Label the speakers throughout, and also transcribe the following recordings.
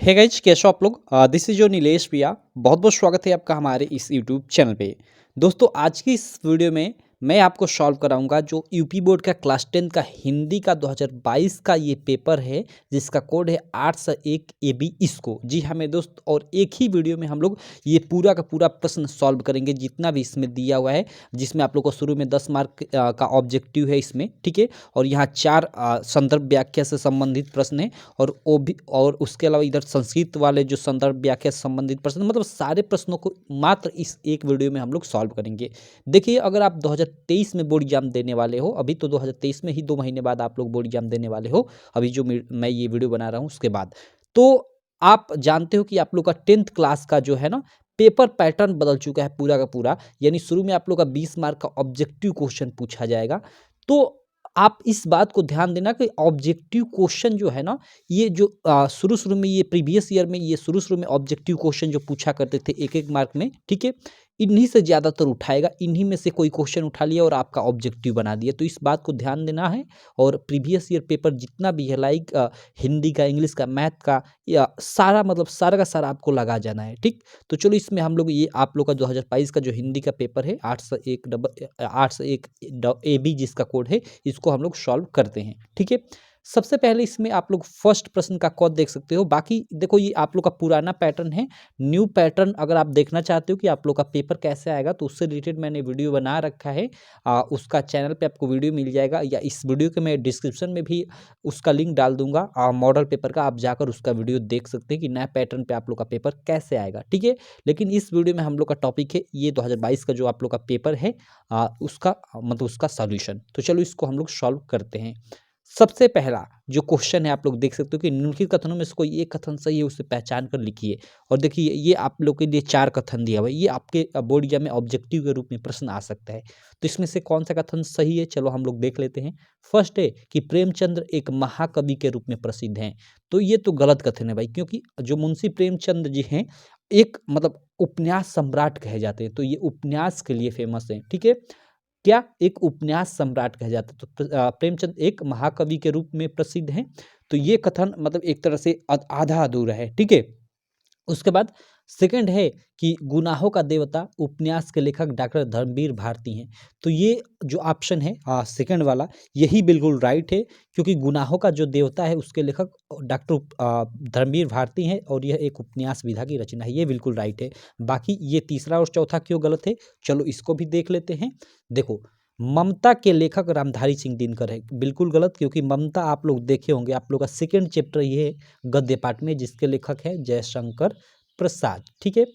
Speaker 1: Hey guys, कैसे हो आप लोग। दिस इज योर नीलेश प्रिया। बहुत बहुत स्वागत है आपका हमारे इस यूट्यूब चैनल पे। दोस्तों, आज की इस वीडियो में मैं आपको सॉल्व कराऊंगा जो यूपी बोर्ड का क्लास 10 का हिंदी का 2022 का ये पेपर है, जिसका कोड है 801 AB इसको। जी हाँ मेरे दोस्त, और एक ही वीडियो में हम लोग ये पूरा का पूरा प्रश्न सॉल्व करेंगे जितना भी इसमें दिया हुआ है, जिसमें आप लोग को शुरू में 10 मार्क का ऑब्जेक्टिव है इसमें, ठीक है। और यहाँ 4 संदर्भ व्याख्या से संबंधित प्रश्न है, और वो भी, और उसके अलावा इधर संस्कृत वाले जो संदर्भ व्याख्या से संबंधित प्रश्न, मतलब सारे प्रश्नों को मात्र इस एक वीडियो में हम लोग सॉल्व करेंगे। देखिए, अगर आप 2023 में बोर्ड एग्जाम देने वाले हो, अभी तो 2023 में ही 2 महीने बाद आप लोग बोर्ड एग्जाम देने वाले हो, अभी जो मैं ये वीडियो बना रहा हूँ उसके बाद, तो आप जानते हो कि आप लोग का 10th क्लास का जो है ना पेपर पैटर्न बदल चुका है पूरा का पूरा। यानी शुरू में आप लोग का 20 मार्क का ऑब्जेक्टिव क्वेश्चन पूछा जाएगा। तो आप इस बात को ध्यान देना कि ऑब्जेक्टिव क्वेश्चन जो है ना, ये जो शुरू शुरू में, ये प्रीवियस ईयर में, ये शुरू शुरू में ऑब्जेक्टिव क्वेश्चन जो पूछा करते थे एक एक मार्क में, ठीक है, इन्हीं से ज़्यादातर उठाएगा। इन्हीं में से कोई क्वेश्चन उठा लिया और आपका ऑब्जेक्टिव बना दिया, तो इस बात को ध्यान देना है। और प्रीवियस ईयर पेपर जितना भी है, लाइक हिंदी का, इंग्लिश का, मैथ का, या सारा, मतलब सारा का सारा आपको लगा जाना है, ठीक। तो चलो, इसमें हम लोग ये आप लोग का 2022 का जो हिंदी का पेपर है 801 AB जिसका कोड है, इसको हम लोग सॉल्व करते हैं, ठीक है। सबसे पहले इसमें आप लोग फर्स्ट प्रश्न का कोड देख सकते हो। बाकी देखो, ये आप लोग का पुराना पैटर्न है। न्यू पैटर्न अगर आप देखना चाहते हो कि आप लोग का पेपर कैसे आएगा, तो उससे रिलेटेड मैंने वीडियो बना रखा है। उसका चैनल पे आपको वीडियो मिल जाएगा, या इस वीडियो के मैं डिस्क्रिप्शन में भी उसका लिंक डाल दूंगा मॉडल पेपर का। आप जाकर उसका वीडियो देख सकते हैं कि नया पैटर्न पे आप लोग का पेपर कैसे आएगा, ठीक है। लेकिन इस वीडियो में हम लोग का टॉपिक है ये 2022 का जो आप लोग का पेपर है, उसका मतलब उसका सॉल्यूशन। तो चलो, इसको हम लोग सॉल्व करते हैं। सबसे पहला जो क्वेश्चन है, आप लोग देख सकते हो कि निम्नलिखित कथनों में से कोई एक कथन सही है, उसे पहचान कर लिखिए। और देखिए, ये आप लोग के लिए 4 कथन दिया हुआ है। ये आपके बोर्ड एग्जाम में ऑब्जेक्टिव के रूप में प्रश्न आ सकता है। तो इसमें से कौन सा कथन सही है, चलो हम लोग देख लेते हैं। फर्स्ट है कि प्रेमचंद्र एक महाकवि के रूप में प्रसिद्ध हैं। तो ये तो गलत कथन है भाई, क्योंकि जो मुंशी प्रेमचंद जी हैं, एक मतलब उपन्यास सम्राट कहे जाते हैं, तो ये उपन्यास के लिए फेमस है, ठीक है। क्या एक उपन्यास सम्राट कहा जाता है, तो प्रेमचंद एक महाकवि के रूप में प्रसिद्ध हैं। तो ये कथन मतलब एक तरह से आधा अधूरा है, ठीक है। उसके बाद सेकंड है कि गुनाहों का देवता उपन्यास के लेखक डॉक्टर धर्मवीर भारती हैं। तो ये जो ऑप्शन है सेकंड वाला, यही बिल्कुल राइट है, क्योंकि गुनाहों का जो देवता है उसके लेखक डॉक्टर धर्मवीर भारती हैं, और यह एक उपन्यास विधा की रचना है। ये बिल्कुल राइट है। बाकी ये तीसरा और चौथा क्यों गलत है, चलो इसको भी देख लेते हैं। देखो, ममता के लेखक रामधारी सिंह दिनकर है, बिल्कुल गलत, क्योंकि ममता आप लोग देखे होंगे, आप लोग का सेकंड चैप्टर ये है गद्य पाठ में, जिसके लेखक है जयशंकर प्रसाद, ठीक है।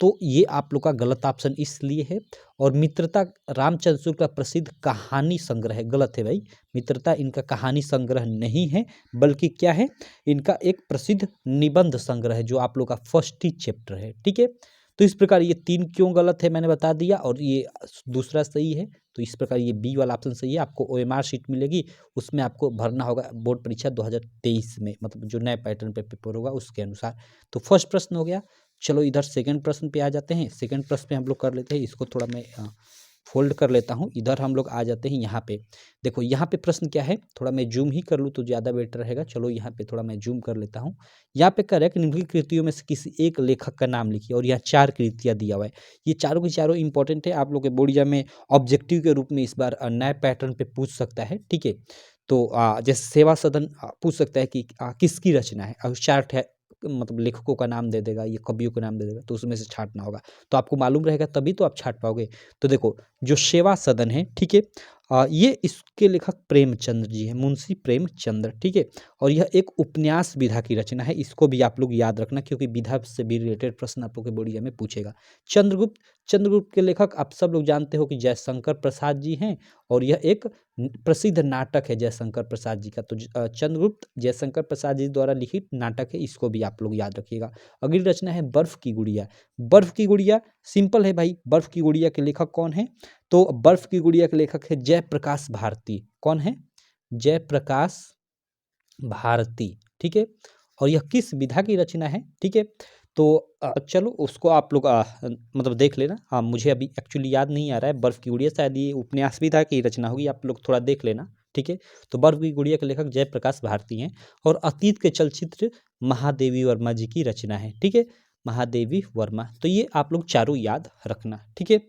Speaker 1: तो ये आप लोग का गलत ऑप्शन इसलिए है। और मित्रता रामचंद्र शुक्ल का प्रसिद्ध कहानी संग्रह है, गलत है भाई। मित्रता इनका कहानी संग्रह नहीं है, बल्कि क्या है, इनका एक प्रसिद्ध निबंध संग्रह है, जो आप लोग का फर्स्ट ही चैप्टर है, ठीक है। तो इस प्रकार ये 3 क्यों गलत है मैंने बता दिया, और ये दूसरा सही है। तो इस प्रकार ये बी वाला ऑप्शन सही है। आपको OMR शीट मिलेगी, उसमें आपको भरना होगा बोर्ड परीक्षा 2023 में, मतलब जो नए पैटर्न पे पेपर होगा उसके अनुसार। तो फर्स्ट प्रश्न हो गया। चलो, इधर सेकंड प्रश्न पे आ जाते हैं। सेकंड प्रश्न पे हम लोग कर लेते हैं, इसको थोड़ा मैं फोल्ड कर लेता हूँ। इधर हम लोग आ जाते हैं यहाँ पे। देखो, यहाँ पे प्रश्न क्या है, थोड़ा मैं जूम ही कर लूँ तो ज़्यादा बेटर रहेगा। चलो, यहाँ पे थोड़ा मैं जूम कर लेता हूँ। यहाँ पे कह रहा है कि निम्नलिखित कृतियों में से किसी एक लेखक का नाम लिखिए, और यहाँ 4 कृतियाँ दिया हुआ है। ये चारों की चारों इंपॉर्टेंट है, आप लोग के बोर्ड एग्जाम में ऑब्जेक्टिव के रूप में इस बार नए पैटर्न पे पूछ सकता है, ठीक है। तो जैसे सेवा सदन पूछ सकता है कि किसकी रचना है, और 4 मतलब लेखकों का नाम दे देगा, ये कवियों का नाम दे देगा, तो उसमें से छांटना होगा। तो आपको मालूम रहेगा तभी तो आप छांट पाओगे। तो देखो, जो सेवा सदन है, ठीक है, ये इसके लेखक प्रेमचंद्र जी हैं, मुंशी प्रेमचंद्र, ठीक है। और यह एक उपन्यास विधा की रचना है, इसको भी आप लोग याद रखना, क्योंकि विधा से भी रिलेटेड प्रश्न आप लोग के बोर्ड एग्जाम में पूछेगा। चंद्रगुप्त, चंद्रगुप्त के लेखक आप सब लोग जानते हो कि जयशंकर प्रसाद जी हैं, और यह एक प्रसिद्ध नाटक है जयशंकर प्रसाद जी का। तो चंद्रगुप्त जयशंकर प्रसाद जी द्वारा लिखित नाटक है, इसको भी आप लोग याद रखिएगा। अगली रचना है बर्फ की गुड़िया। बर्फ की गुड़िया सिंपल है भाई, बर्फ की गुड़िया के लेखक कौन है, तो बर्फ की गुड़िया के लेखक है जयप्रकाश भारती। कौन है, जयप्रकाश भारती, ठीक है। और यह किस विधा की रचना है, ठीक है। तो चलो, उसको आप लोग मतलब देख लेना। मुझे अभी एक्चुअली याद नहीं आ रहा है, बर्फ की गुड़िया शायद ये उपन्यास विधा की रचना होगी, आप लोग थोड़ा देख लेना, ठीक है। तो बर्फ की गुड़िया के लेखक जयप्रकाश भारती हैं और अतीत के चलचित्र महादेवी वर्मा जी की रचना है, ठीक है। महादेवी वर्मा, तो ये आप लोग चारों याद रखना, ठीक है।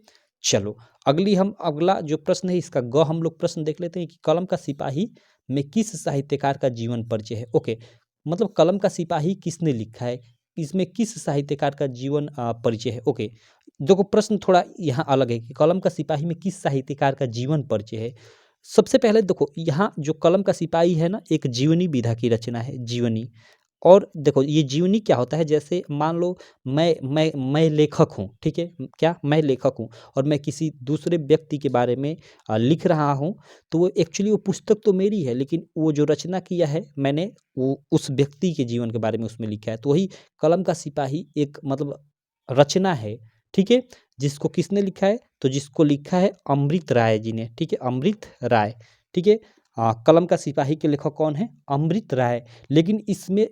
Speaker 1: चलो अगला जो प्रश्न है इसका हम लोग प्रश्न देख लेते हैं कि कलम का सिपाही में किस साहित्यकार का जीवन परिचय है। ओके, मतलब कलम का सिपाही किसने लिखा है, इसमें किस साहित्यकार का जीवन परिचय है। ओके, देखो प्रश्न थोड़ा यहाँ अलग है कि कलम का सिपाही में किस साहित्यकार का जीवन परिचय है। सबसे पहले देखो यहाँ जो कलम का सिपाही है ना, एक जीवनी विधा की रचना है, जीवनी। और देखो ये जीवनी क्या होता है, जैसे मान लो मैं लेखक हूँ, ठीक है, क्या मैं लेखक हूँ और मैं किसी दूसरे व्यक्ति के बारे में लिख रहा हूँ, तो वो एक्चुअली वो पुस्तक तो मेरी है, लेकिन वो जो रचना किया है मैंने वो उस व्यक्ति के जीवन के बारे में उसमें लिखा है। तो वही कलम का सिपाही एक मतलब रचना है, ठीक है। जिसको किसने लिखा है, तो जिसको लिखा है अमृत राय जी ने, ठीक है, अमृत राय, ठीक है। कलम का सिपाही के लेखक कौन है, अमृत राय। लेकिन इसमें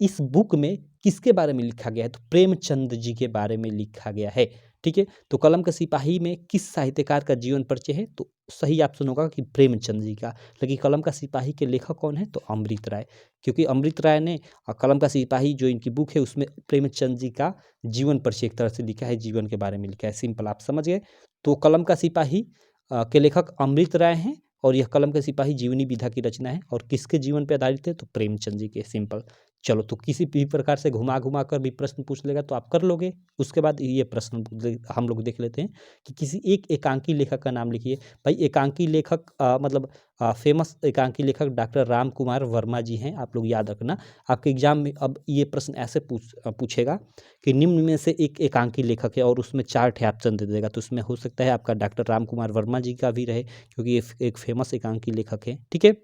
Speaker 1: इस बुक में किसके बारे में लिखा गया है, तो प्रेमचंद जी के बारे में लिखा गया है, ठीक है। तो कलम का सिपाही में किस साहित्यकार का जीवन परिचय है, तो सही ऑप्शन होगा कि प्रेमचंद जी का। लेकिन कलम का सिपाही के लेखक कौन है, तो अमृत राय, क्योंकि अमृत राय ने कलम का सिपाही जो इनकी बुक है उसमें प्रेमचंद जी का जीवन परिचय एक तरह से लिखा है, जीवन के बारे में लिखा है। सिंपल, आप समझ गए। तो कलम का सिपाही के लेखक अमृत राय हैं और यह कलम का सिपाही जीवनी विधा की रचना है और किसके जीवन पर आधारित है, तो प्रेमचंद जी के। सिंपल। चलो, तो किसी भी प्रकार से घुमा घुमा कर भी प्रश्न पूछ लेगा तो आप कर लोगे। उसके बाद ये प्रश्न हम लोग देख लेते हैं कि किसी एक एकांकी लेखक का नाम लिखिए। भाई एकांकी लेखक मतलब फेमस एकांकी लेखक डॉक्टर राम कुमार वर्मा जी हैं, आप लोग याद रखना। आपके एग्जाम में अब ये प्रश्न ऐसे पूछेगा कि निम्न में से एक एकांकी लेखक है और उसमें 4 ठे ऑप्शन दे देगा, तो उसमें हो सकता है आपका डॉक्टर राम कुमार वर्मा जी का भी रहे, क्योंकि ये एक फेमस एकांकी लेखक है, ठीक है।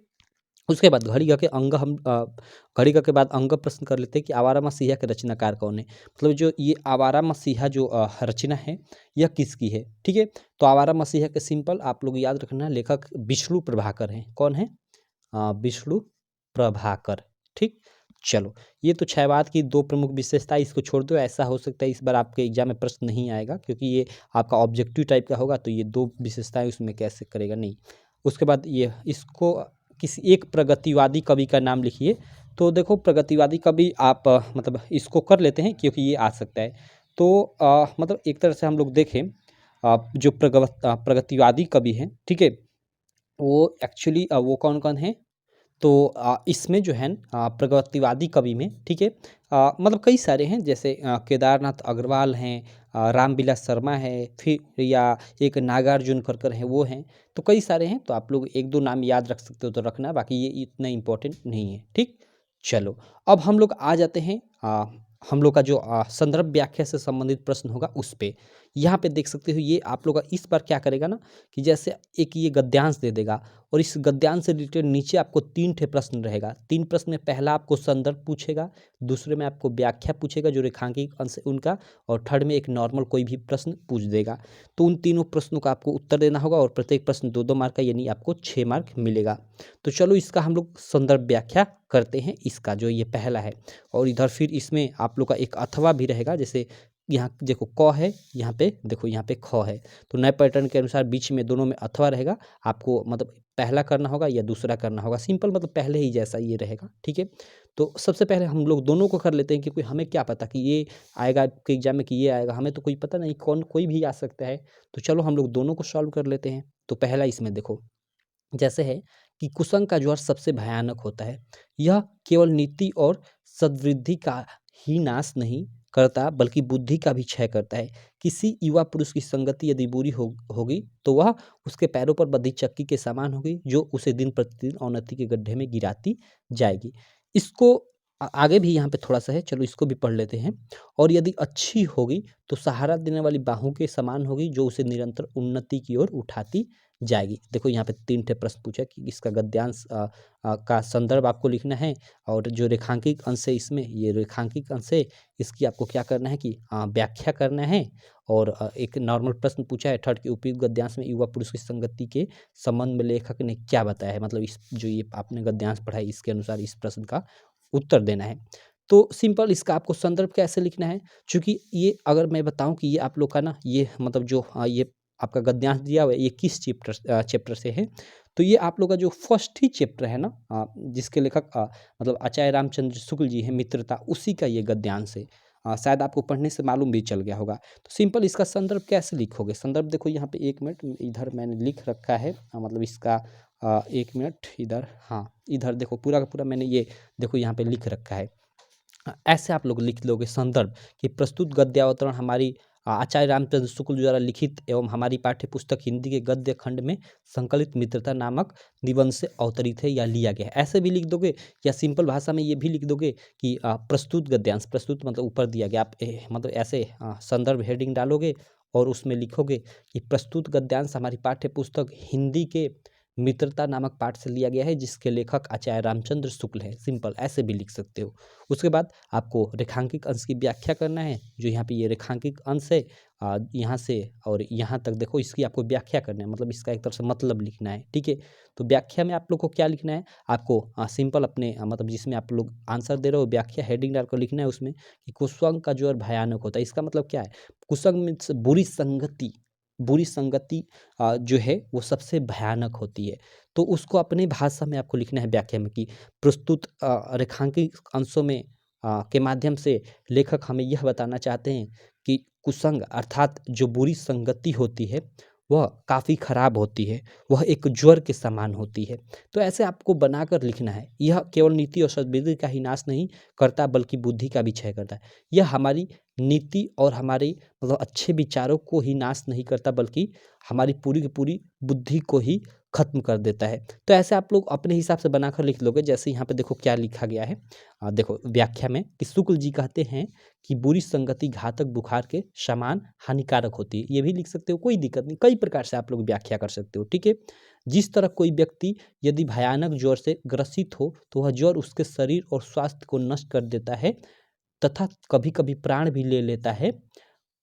Speaker 1: उसके बाद घड़ी का के बाद अंग प्रश्न कर लेते हैं कि आवारा मसीहा के रचनाकार कौन है। मतलब जो ये आवारा मसीहा जो रचना है यह किसकी है, ठीक है। तो आवारा मसीहा के सिंपल आप लोग याद रखना, लेखक विष्णु प्रभाकर हैं। कौन है, विष्णु प्रभाकर, ठीक। चलो, ये तो क्षयवाद की 2 प्रमुख विशेषता, इसको छोड़ दो। ऐसा हो सकता है इस बार आपके एग्जाम में प्रश्न नहीं आएगा क्योंकि ये आपका ऑब्जेक्टिव टाइप का होगा, तो ये 2 विशेषताएं उसमें कैसे करेगा, नहीं। उसके बाद ये इसको किसी एक प्रगतिवादी कवि का नाम लिखिए। तो देखो प्रगतिवादी कवि आप मतलब इसको कर लेते हैं क्योंकि ये आ सकता है। तो मतलब एक तरह से हम लोग देखें जो प्रगतिवादी कवि हैं, ठीक है, वो एक्चुअली वो कौन-कौन हैं, तो इसमें जो है प्रगतिवादी कवि में, ठीक है, मतलब कई सारे हैं, जैसे केदारनाथ अग्रवाल हैं, रामविलास शर्मा है, फिर या एक नागार्जुन करकर हैं, वो हैं। तो कई सारे हैं, तो आप लोग 1-2 नाम याद रख सकते हो तो रखना, बाकी ये इतना इम्पोर्टेंट नहीं है, ठीक। चलो, अब हम लोग आ जाते हैं हम लोग का जो संदर्भ व्याख्या से संबंधित प्रश्न होगा उस पे। यहाँ पे देख सकते हो ये आप लोग का इस बार क्या करेगा ना कि जैसे एक ये गद्यांश दे देगा और इस गद्यांश से रिलेटेड नीचे आपको 3 ठे प्रश्न रहेगा। 3 प्रश्न में पहला आपको संदर्भ पूछेगा, दूसरे में आपको व्याख्या पूछेगा जो रेखांकित अंश है उनका, और थर्ड में एक नॉर्मल कोई भी प्रश्न पूछ देगा। तो उन तीनों प्रश्नों का आपको उत्तर देना होगा और प्रत्येक प्रश्न 2-2 मार्क का, यानी आपको 6 मार्क मिलेगा। तो चलो इसका हम लोग संदर्भ व्याख्या करते हैं, इसका जो ये पहला है। और इधर फिर इसमें आप लोग का एक अथवा भी रहेगा, जैसे यहाँ देखो क है, यहाँ पे देखो यहाँ पे ख है, तो नए पैटर्न के अनुसार बीच में दोनों में अथवा रहेगा। आपको मतलब पहला करना होगा या दूसरा करना होगा, सिंपल मतलब पहले ही जैसा ये रहेगा, ठीक है। तो सबसे पहले हम लोग दोनों को कर लेते हैं क्योंकि हमें क्या पता कि ये आएगा आपके एग्जाम में कि ये आएगा, हमें तो कोई पता नहीं, कोई भी आ सकता है। तो चलो हम लोग दोनों को सॉल्व कर लेते हैं। तो पहला इसमें देखो जैसे है कि कुसंग का ज्वर सबसे भयानक होता है, यह केवल नीति और सद्वृद्धि का ही नाश नहीं करता बल्कि बुद्धि का भी क्षय करता है। किसी युवा पुरुष की संगति यदि बुरी होगी तो वह उसके पैरों पर बंधी चक्की के समान होगी जो उसे दिन प्रतिदिन अवनति के गड्ढे में गिराती जाएगी। इसको आगे भी यहाँ पे थोड़ा सा है, चलो इसको भी पढ़ लेते हैं। और यदि अच्छी होगी तो सहारा देने वाली बाहों के समान होगी जो उसे निरंतर उन्नति की ओर उठाती जाएगी। देखो यहाँ पे 3 ठे प्रश्न पूछा कि इसका गद्यांश का संदर्भ आपको लिखना है और जो रेखांकित अंश है इसमें, ये रेखांकित अंश है, इसकी आपको क्या करना है कि व्याख्या करना है। और एक नॉर्मल प्रश्न पूछा है थर्ड कि उपयुक्त गद्यांश में युवा पुरुष की संगति के संबंध में लेखक ने क्या बताया है, मतलब इस जो ये आपने गद्यांश पढ़ा है इसके अनुसार इस प्रश्न का उत्तर देना है। तो सिंपल इसका आपको संदर्भ कैसे लिखना है, चूँकि ये अगर मैं बताऊँ कि ये आप लोग का ना ये मतलब जो ये आपका गद्यांश दिया हुआ है, ये किस चैप्टर से है। तो ये आप लोग का जो फर्स्ट ही चैप्टर है ना, जिसके लेखक मतलब आचार्य रामचंद्र शुक्ल जी हैं, मित्रता, उसी का ये गद्यांश है। शायद आपको पढ़ने से मालूम भी चल गया होगा। तो सिंपल इसका संदर्भ कैसे लिखोगे, संदर्भ देखो यहाँ पे, एक मिनट इधर मैंने लिख रखा है, मतलब इसका एक मिनट इधर, हाँ इधर देखो पूरा का पूरा मैंने ये देखो यहाँ पे लिख रखा है। ऐसे आप लोग लिख लोगे संदर्भ कि प्रस्तुत गद्यावतरण हमारी आचार्य रामचंद्र शुक्ल द्वारा लिखित एवं हमारी पाठ्य पुस्तक हिंदी के गद्य खंड में संकलित मित्रता नामक निबंध से अवतरित है या लिया गया है। ऐसे भी लिख दोगे, या सिंपल भाषा में ये भी लिख दोगे कि प्रस्तुत गद्यांश, प्रस्तुत मतलब ऊपर दिया गया, आप मतलब ऐसे संदर्भ हेडिंग डालोगे और उसमें लिखोगे कि प्रस्तुत गद्यांश हमारी पाठ्य पुस्तक हिंदी के मित्रता नामक पाठ से लिया गया है, जिसके लेखक आचार्य रामचंद्र शुक्ल है। सिंपल ऐसे भी लिख सकते हो। उसके बाद आपको रेखांकित अंश की व्याख्या करना है, जो यहाँ पे ये रेखांकित अंश है, यहाँ से और यहाँ तक देखो, इसकी आपको व्याख्या करना है, मतलब इसका एक तरह से मतलब लिखना है, ठीक है। तो व्याख्या में आप लोग को क्या लिखना है, आपको सिंपल अपने मतलब जिसमें आप लोग आंसर दे रहे हो, व्याख्या हेडिंग डालकर लिखना है उसमें कि कुसंग का ज्वर भयानक होता है। इसका मतलब क्या है, कुसंग मीन्स बुरी संगति, बुरी संगति जो है वो सबसे भयानक होती है। तो उसको अपने भाषा में आपको लिखना है व्याख्या में कि प्रस्तुत रेखांकित अंशों में के माध्यम से लेखक हमें यह बताना चाहते हैं कि कुसंग अर्थात जो बुरी संगति होती है वह काफ़ी खराब होती है, वह एक ज्वर के समान होती है। तो ऐसे आपको बनाकर लिखना है। यह केवल नीति और सद्बुद्धि का ही नाश नहीं करता, बल्कि बुद्धि का भी क्षय करता है। यह हमारी नीति और हमारे मतलब अच्छे विचारों को ही नाश नहीं करता, बल्कि हमारी पूरी की पूरी बुद्धि को ही खत्म कर देता है। तो ऐसे आप लोग अपने हिसाब से बनाकर लिख लोगे। जैसे यहाँ पे देखो क्या लिखा गया है, देखो व्याख्या में कि शुक्ल जी कहते हैं कि बुरी संगति घातक बुखार के समान हानिकारक होती है। ये भी लिख सकते हो, कोई दिक्कत नहीं, कई प्रकार से आप लोग व्याख्या कर सकते हो, ठीक है। जिस तरह कोई व्यक्ति यदि भयानक ज्वर से ग्रसित हो तो वह ज्वर उसके शरीर और स्वास्थ्य को नष्ट कर देता है तथा कभी कभी प्राण भी ले लेता है,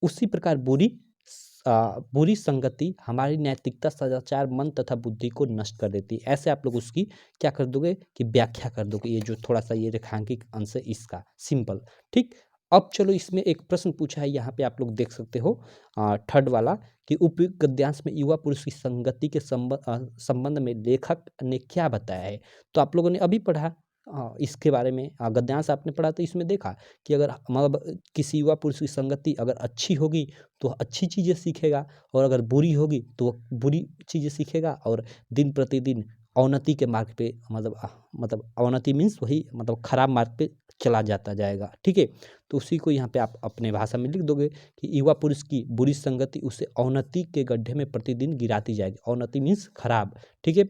Speaker 1: उसी प्रकार बुरी संगति हमारी नैतिकता, सदाचार, मन तथा बुद्धि को नष्ट कर देती है। ऐसे आप लोग उसकी क्या कर दोगे कि व्याख्या कर दोगे, ये जो थोड़ा सा ये रेखांकित अंश है इसका, सिंपल, ठीक। अब चलो इसमें एक प्रश्न पूछा है, यहाँ पे आप लोग देख सकते हो थर्ड वाला कि उपयुक्त गद्यांश में युवा पुरुष की संगति के संबंध में लेखक ने क्या बताया है। तो आप लोगों ने अभी पढ़ा इसके बारे में, गद्यांश आपने पढ़ा तो इसमें देखा कि अगर मतलब किसी युवा पुरुष की संगति अगर अच्छी होगी तो अच्छी चीज़ें सीखेगा, और अगर बुरी होगी तो वह बुरी चीज़ें सीखेगा, और दिन प्रतिदिन अवनति के मार्ग पे मतलब अवनति मीन्स वही मतलब खराब मार्ग पे चला जाता जाएगा, ठीक है। तो उसी को यहाँ पे आप अपने भाषा में लिख दोगे कि युवा पुरुष की बुरी संगति उसे अवनति के गड्ढे में प्रतिदिन गिराती जाएगी। अवनति मीन्स खराब, ठीक है।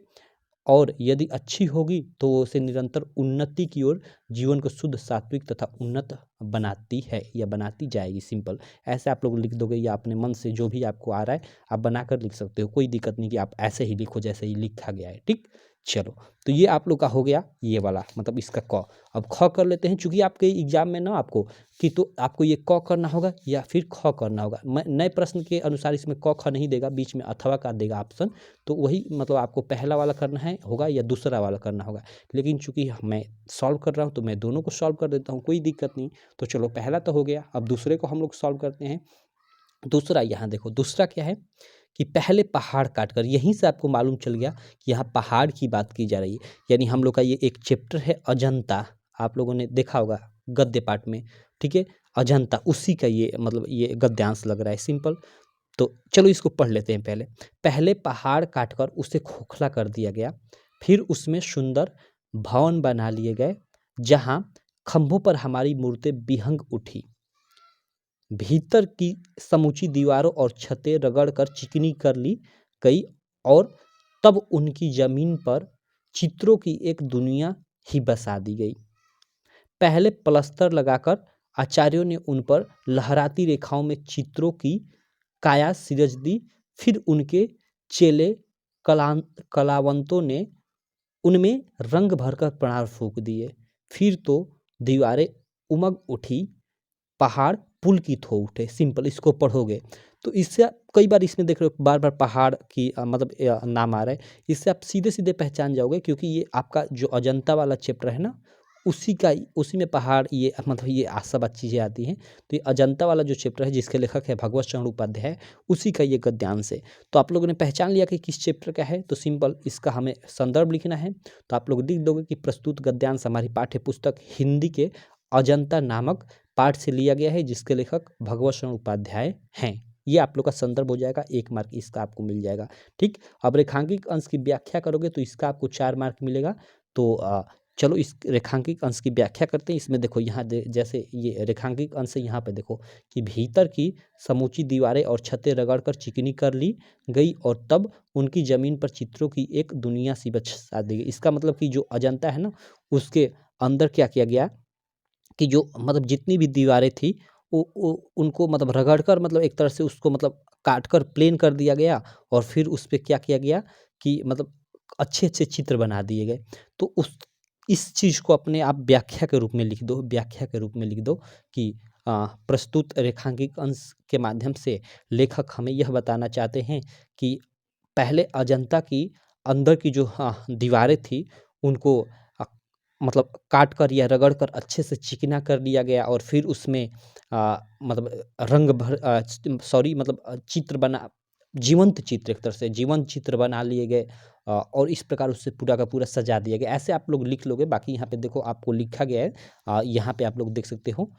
Speaker 1: और यदि अच्छी होगी तो वो उसे निरंतर उन्नति की ओर, जीवन को शुद्ध, सात्विक तथा उन्नत बनाती है या बनाती जाएगी। सिंपल ऐसे आप लोग लिख दोगे, या अपने मन से जो भी आपको आ रहा है आप बनाकर लिख सकते हो, कोई दिक्कत नहीं कि आप ऐसे ही लिखो जैसे ही लिखा गया है, ठीक। चलो, तो ये आप लोग का हो गया ये वाला, मतलब इसका क। अब ख कर लेते हैं, चूंकि आपके एग्जाम में ना आपको कि तो आपको ये क करना होगा या फिर ख करना होगा। मैं नए प्रश्न के अनुसार इसमें क ख नहीं देगा, बीच में अथवा का देगा ऑप्शन, तो वही मतलब आपको पहला वाला करना है होगा या दूसरा वाला करना होगा। लेकिन चूंकि मैं सॉल्व कर रहा हूँ तो मैं दोनों को सॉल्व कर देता हूँ, कोई दिक्कत नहीं। तो चलो पहला तो हो गया, अब दूसरे को हम लोग सॉल्व करते हैं। दूसरा यहाँ देखो, दूसरा क्या है कि पहले पहाड़ काटकर, यहीं से आपको मालूम चल गया कि यहाँ पहाड़ की बात की जा रही है। यानी हम लोग का ये एक चैप्टर है अजंता, आप लोगों ने देखा होगा गद्य पाठ में, ठीक है। अजंता उसी का ये मतलब ये गद्यांश लग रहा है, सिंपल। तो चलो इसको पढ़ लेते हैं। पहले पहले पहाड़ काटकर उसे खोखला कर दिया गया, फिर उसमें सुंदर भवन बना लिए गए, जहाँ खंभों पर हमारी मूर्तें विहंग उठी, भीतर की समूची दीवारों और छतें रगड़कर चिकनी कर ली गई, और तब उनकी जमीन पर चित्रों की एक दुनिया ही बसा दी गई। पहले प्लस्तर लगाकर आचार्यों ने उन पर लहराती रेखाओं में चित्रों की काया सिरज दी, फिर उनके चेले कलावंतों ने उनमें रंग भरकर प्राण फूंक दिए। फिर तो दीवारें उमग उठी, पहाड़ पुलकित हो उठे। सिंपल इसको पढ़ोगे तो इससे कई बार इसमें देख रहे हो बार बार पहाड़ की मतलब नाम आ रहा है, इससे आप सीधे सीधे पहचान जाओगे, क्योंकि ये आपका जो अजंता वाला चैप्टर है ना, उसी में पहाड़ ये मतलब ये सब चीज़ें आती हैं। तो ये अजंता वाला जो चैप्टर है जिसके लेखक है भगवत शरण उपाध्याय, उसी का ये गद्यांश है। तो आप लोगों ने पहचान लिया कि किस चैप्टर का है। तो सिंपल इसका हमें संदर्भ लिखना है। तो आप लोग लिख दोगे कि प्रस्तुत गद्यांश हमारी पाठ्य पुस्तक हिंदी के अजंता नामक पाठ से लिया गया है जिसके लेखक भगवत शरण उपाध्याय हैं। ये आप लोग का संदर्भ हो जाएगा, 1 मार्क इसका आपको मिल जाएगा। ठीक, अब रेखांकित अंश की व्याख्या करोगे तो इसका आपको 4 मार्क मिलेगा। तो चलो इस रेखांकित अंश की व्याख्या करते हैं। इसमें देखो यहाँ जैसे ये रेखांकित अंश है, यहाँ पे देखो कि भीतर की समूची दीवारें और छतें रगड़कर चिकनी कर ली गई और तब उनकी जमीन पर चित्रों की एक दुनिया सी बसा दी गई। इसका मतलब कि जो अजंता है ना, उसके अंदर क्या किया गया कि जो मतलब जितनी भी दीवारें थी उनको मतलब रगड़ कर मतलब एक तरह से उसको मतलब काट कर प्लेन कर दिया गया और फिर उस पे क्या किया गया कि मतलब अच्छे-अच्छे चित्र बना दिए गए। तो उस इस चीज़ को अपने आप व्याख्या के रूप में लिख दो, व्याख्या के रूप में लिख दो कि प्रस्तुत रेखांकित अंश के माध्यम से लेखक हमें यह बताना चाहते हैं कि पहले अजंता की अंदर की जो दीवारें थी उनको मतलब काट कर या रगड़ कर अच्छे से चिकना कर लिया गया और फिर उसमें मतलब रंग भर सॉरी मतलब चित्र बना जीवंत चित्र, एक तरह से जीवंत चित्र बना लिए गए और इस प्रकार उससे पूरा का पूरा सजा दिया गया। ऐसे आप लोग लिख लोगे। बाकी यहाँ पे देखो आपको लिखा गया है, यहाँ पे आप लोग देख सकते हो,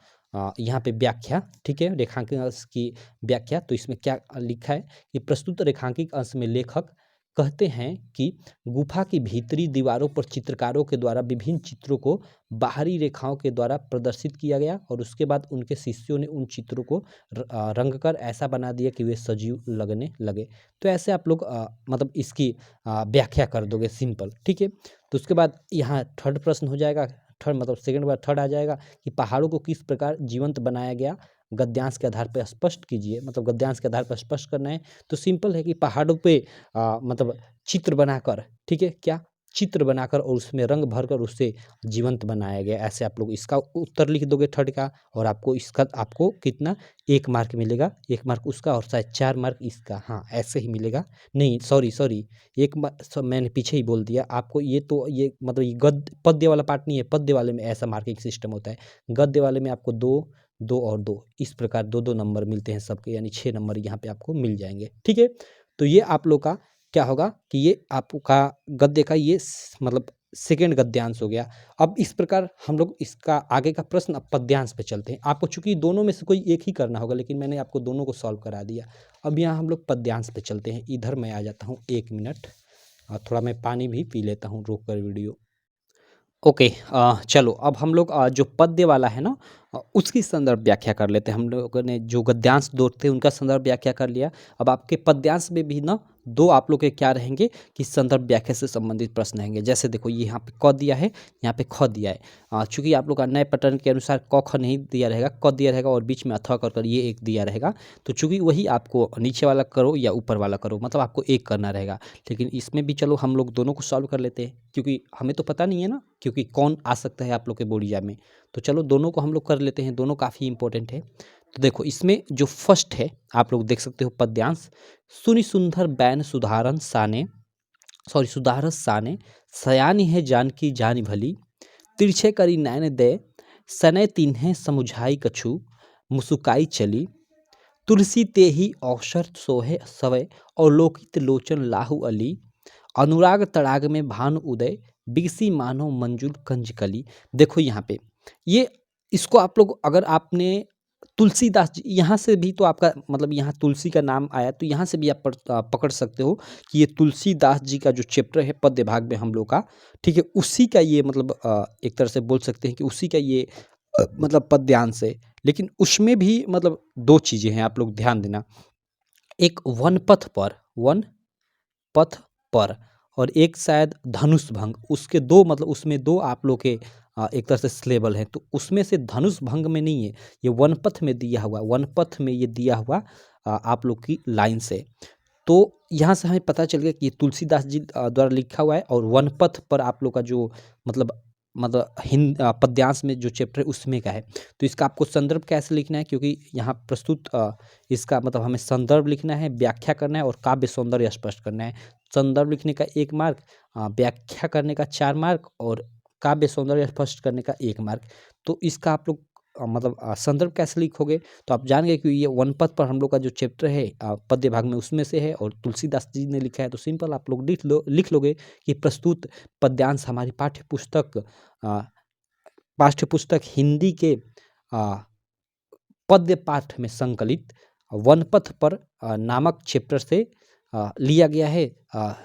Speaker 1: यहाँ पे व्याख्या, ठीक है, रेखांकित अंश की व्याख्या। तो इसमें क्या लिखा है कि प्रस्तुत रेखांकित अंश में लेखक कहते हैं कि गुफा की भीतरी दीवारों पर चित्रकारों के द्वारा विभिन्न चित्रों को बाहरी रेखाओं के द्वारा प्रदर्शित किया गया और उसके बाद उनके शिष्यों ने उन चित्रों को रंग कर ऐसा बना दिया कि वे सजीव लगने लगे। तो ऐसे आप लोग मतलब इसकी व्याख्या कर दोगे सिंपल, ठीक है। तो उसके बाद यहाँ थर्ड प्रश्न हो जाएगा, थर्ड मतलब सेकंड बार थर्ड आ जाएगा कि पहाड़ों को किस प्रकार जीवंत बनाया गया, गद्यांश के आधार पर स्पष्ट कीजिए। मतलब गद्यांश के आधार पर स्पष्ट करना है। तो सिंपल है कि पहाड़ों पे मतलब चित्र बनाकर, ठीक है, क्या चित्र बनाकर और उसमें रंग भरकर उससे जीवंत बनाया गया। ऐसे आप लोग इसका उत्तर लिख दोगे थर्ड का और आपको इसका आपको कितना 1 मार्क मिलेगा, 1 मार्क उसका और शायद 4 मार्क इसका। हाँ, ऐसे ही मिलेगा। नहीं सॉरी 1 मैंने पीछे ही बोल दिया आपको। ये तो ये मतलब ये पद्य वाला पार्ट नहीं है। पद्य वाले में ऐसा मार्किंग सिस्टम होता है। गद्य वाले में आपको 2 2 और 2 इस प्रकार 2-2 नंबर मिलते हैं सबके, यानी 6 नंबर यहाँ पे आपको मिल जाएंगे, ठीक है। तो ये आप लोग का क्या होगा कि ये आपका गद्य का ये मतलब सेकंड गद्यांश हो गया। अब इस प्रकार हम लोग इसका आगे का प्रश्न अब पद्यांश पे चलते हैं। आपको चूंकि दोनों में से कोई एक ही करना होगा, लेकिन मैंने आपको दोनों को सॉल्व करा दिया। अब यहाँ हम लोग पद्यांश पे चलते हैं। इधर मैं आ जाता हूँ 1 मिनट और थोड़ा मैं पानी भी पी लेता हूँ रोक कर वीडियो। ओके, चलो अब हम लोग जो पद्य वाला है ना, उसकी संदर्भ व्याख्या कर लेते हैं। हम लोगों ने जो गद्यांश 2 थे उनका संदर्भ व्याख्या कर लिया। अब आपके पद्यांश में भी ना 2 आप लोग के क्या रहेंगे कि संदर्भ व्याख्या से संबंधित प्रश्न रहेंगे। जैसे देखो ये यहाँ पे क दिया है, यहाँ पे ख दिया है। चूंकि आप लोग का नए पैटर्न के अनुसार क ख नहीं दिया रहेगा, क दिया रहेगा और बीच में अथवा कर ये एक दिया रहेगा। तो चूंकि वही आपको नीचे वाला करो या ऊपर वाला करो, मतलब आपको एक करना रहेगा। लेकिन इसमें भी चलो हम लोग दोनों को सॉल्व कर लेते हैं, क्योंकि हमें तो पता नहीं है ना क्योंकि कौन आ सकता है आप लोग के बोर्ड एग्जाम में। तो चलो दोनों को हम लोग कर लेते हैं, दोनों काफ़ी इंपॉर्टेंट है। तो देखो इसमें जो फर्स्ट है आप लोग देख सकते हो पद्यांश, सुनि सुंदर बैन सुधारन साने सुधारस साने, सयानी है जानकी जानी भली, तिरछे करी नैन दे, सने तिन्हे समुझाई कछु, मुसुकाई चली, तुलसी ते ही अवसर सोहे सवय और लोकित लोचन लाहु अली, अनुराग तड़ाग में भानु उदय, बिगसी मानो मंजुल कंजकली। देखो यहाँ पे ये इसको आप लोग अगर आपने तुलसीदास जी यहाँ से भी तो आपका मतलब यहाँ तुलसी का नाम आया, तो यहाँ से भी आप पकड़ सकते हो कि ये तुलसीदास जी का जो चैप्टर है पद्य भाग में हम लोग का, ठीक है, उसी का ये मतलब एक तरह से बोल सकते हैं कि उसी का ये मतलब पद्यांश है। लेकिन उसमें भी मतलब 2 चीज़ें हैं, आप लोग ध्यान देना। एक वन पथ पर और एक शायद धनुष भंग, उसके 2 मतलब उसमें 2 आप लोग के एक तरह से सिलेबल हैं। तो उसमें से धनुष भंग में नहीं है, ये वनपथ में दिया हुआ, वनपथ में ये दिया हुआ आप लोग की लाइन से। तो यहाँ से हमें पता चल गया कि ये तुलसीदास जी द्वारा लिखा हुआ है और वनपथ पर आप लोग का जो मतलब पद्यांश में जो चैप्टर है उसमें का है। तो इसका आपको संदर्भ कैसे लिखना है, क्योंकि यहाँ प्रस्तुत इसका मतलब हमें संदर्भ लिखना है, व्याख्या करना है और काव्य सौंदर्य स्पष्ट करना है। संदर्भ लिखने का 1 मार्क, व्याख्या करने का 4 मार्क और काव्य सौंदर्य स्पष्ट करने का 1 मार्क। तो इसका आप लोग संदर्भ कैसे लिखोगे, तो आप जान गए कि ये वन पथ पर हम लोग का जो चैप्टर है पद्य भाग में उसमें से है और तुलसीदास जी ने लिखा है। तो सिंपल आप लोग लिख लोगे कि प्रस्तुत पद्यांश हमारी पाठ्य पुस्तक हिंदी के आ, पद्य पाठ में संकलित वनपथ पर नामक चैप्टर से लिया गया है,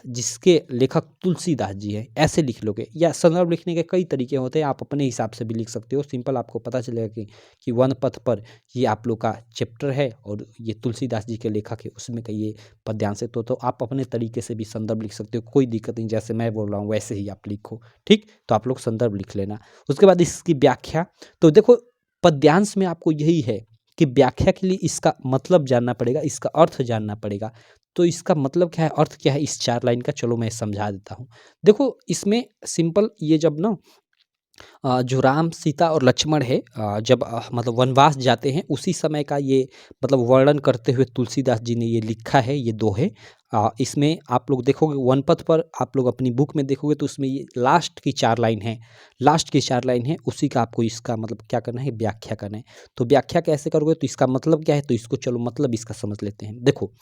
Speaker 1: जिसके लेखक तुलसीदास जी हैं। ऐसे लिख लोगे, या संदर्भ लिखने के कई तरीके होते हैं, आप अपने हिसाब से भी लिख सकते हो। सिंपल आपको पता चलेगा कि वनपथ पर ये आप लोग का चैप्टर है और ये तुलसीदास जी के लेखक है, उसमें का ये पद्यांश है। तो आप अपने तरीके से भी संदर्भ लिख सकते हो, कोई दिक्कत नहीं। जैसे मैं बोल रहा हूँ वैसे ही आप लिखो, ठीक। तो आप लोग संदर्भ लिख लेना। उसके बाद इसकी व्याख्या, तो देखो पद्यांश में आपको यही है कि व्याख्या के लिए इसका मतलब जानना पड़ेगा, इसका अर्थ जानना पड़ेगा। तो इसका मतलब क्या है, अर्थ क्या है इस 4 लाइन का, चलो मैं समझा देता हूँ। देखो इसमें सिंपल ये जब ना जो राम सीता और लक्ष्मण है जब मतलब वनवास जाते हैं उसी समय का ये मतलब वर्णन करते हुए तुलसीदास जी ने ये लिखा है, ये दोहे। इसमें आप लोग देखोगे वनपथ पर, आप लोग अपनी बुक में देखोगे तो उसमें ये लास्ट की 4 लाइन है, लास्ट की 4 लाइन है, उसी का आपको इसका मतलब क्या करना है, व्याख्या करना है। तो व्याख्या कैसे करोगे, तो इसका मतलब क्या है, तो इसको चलो मतलब इसका समझ लेते हैं। देखो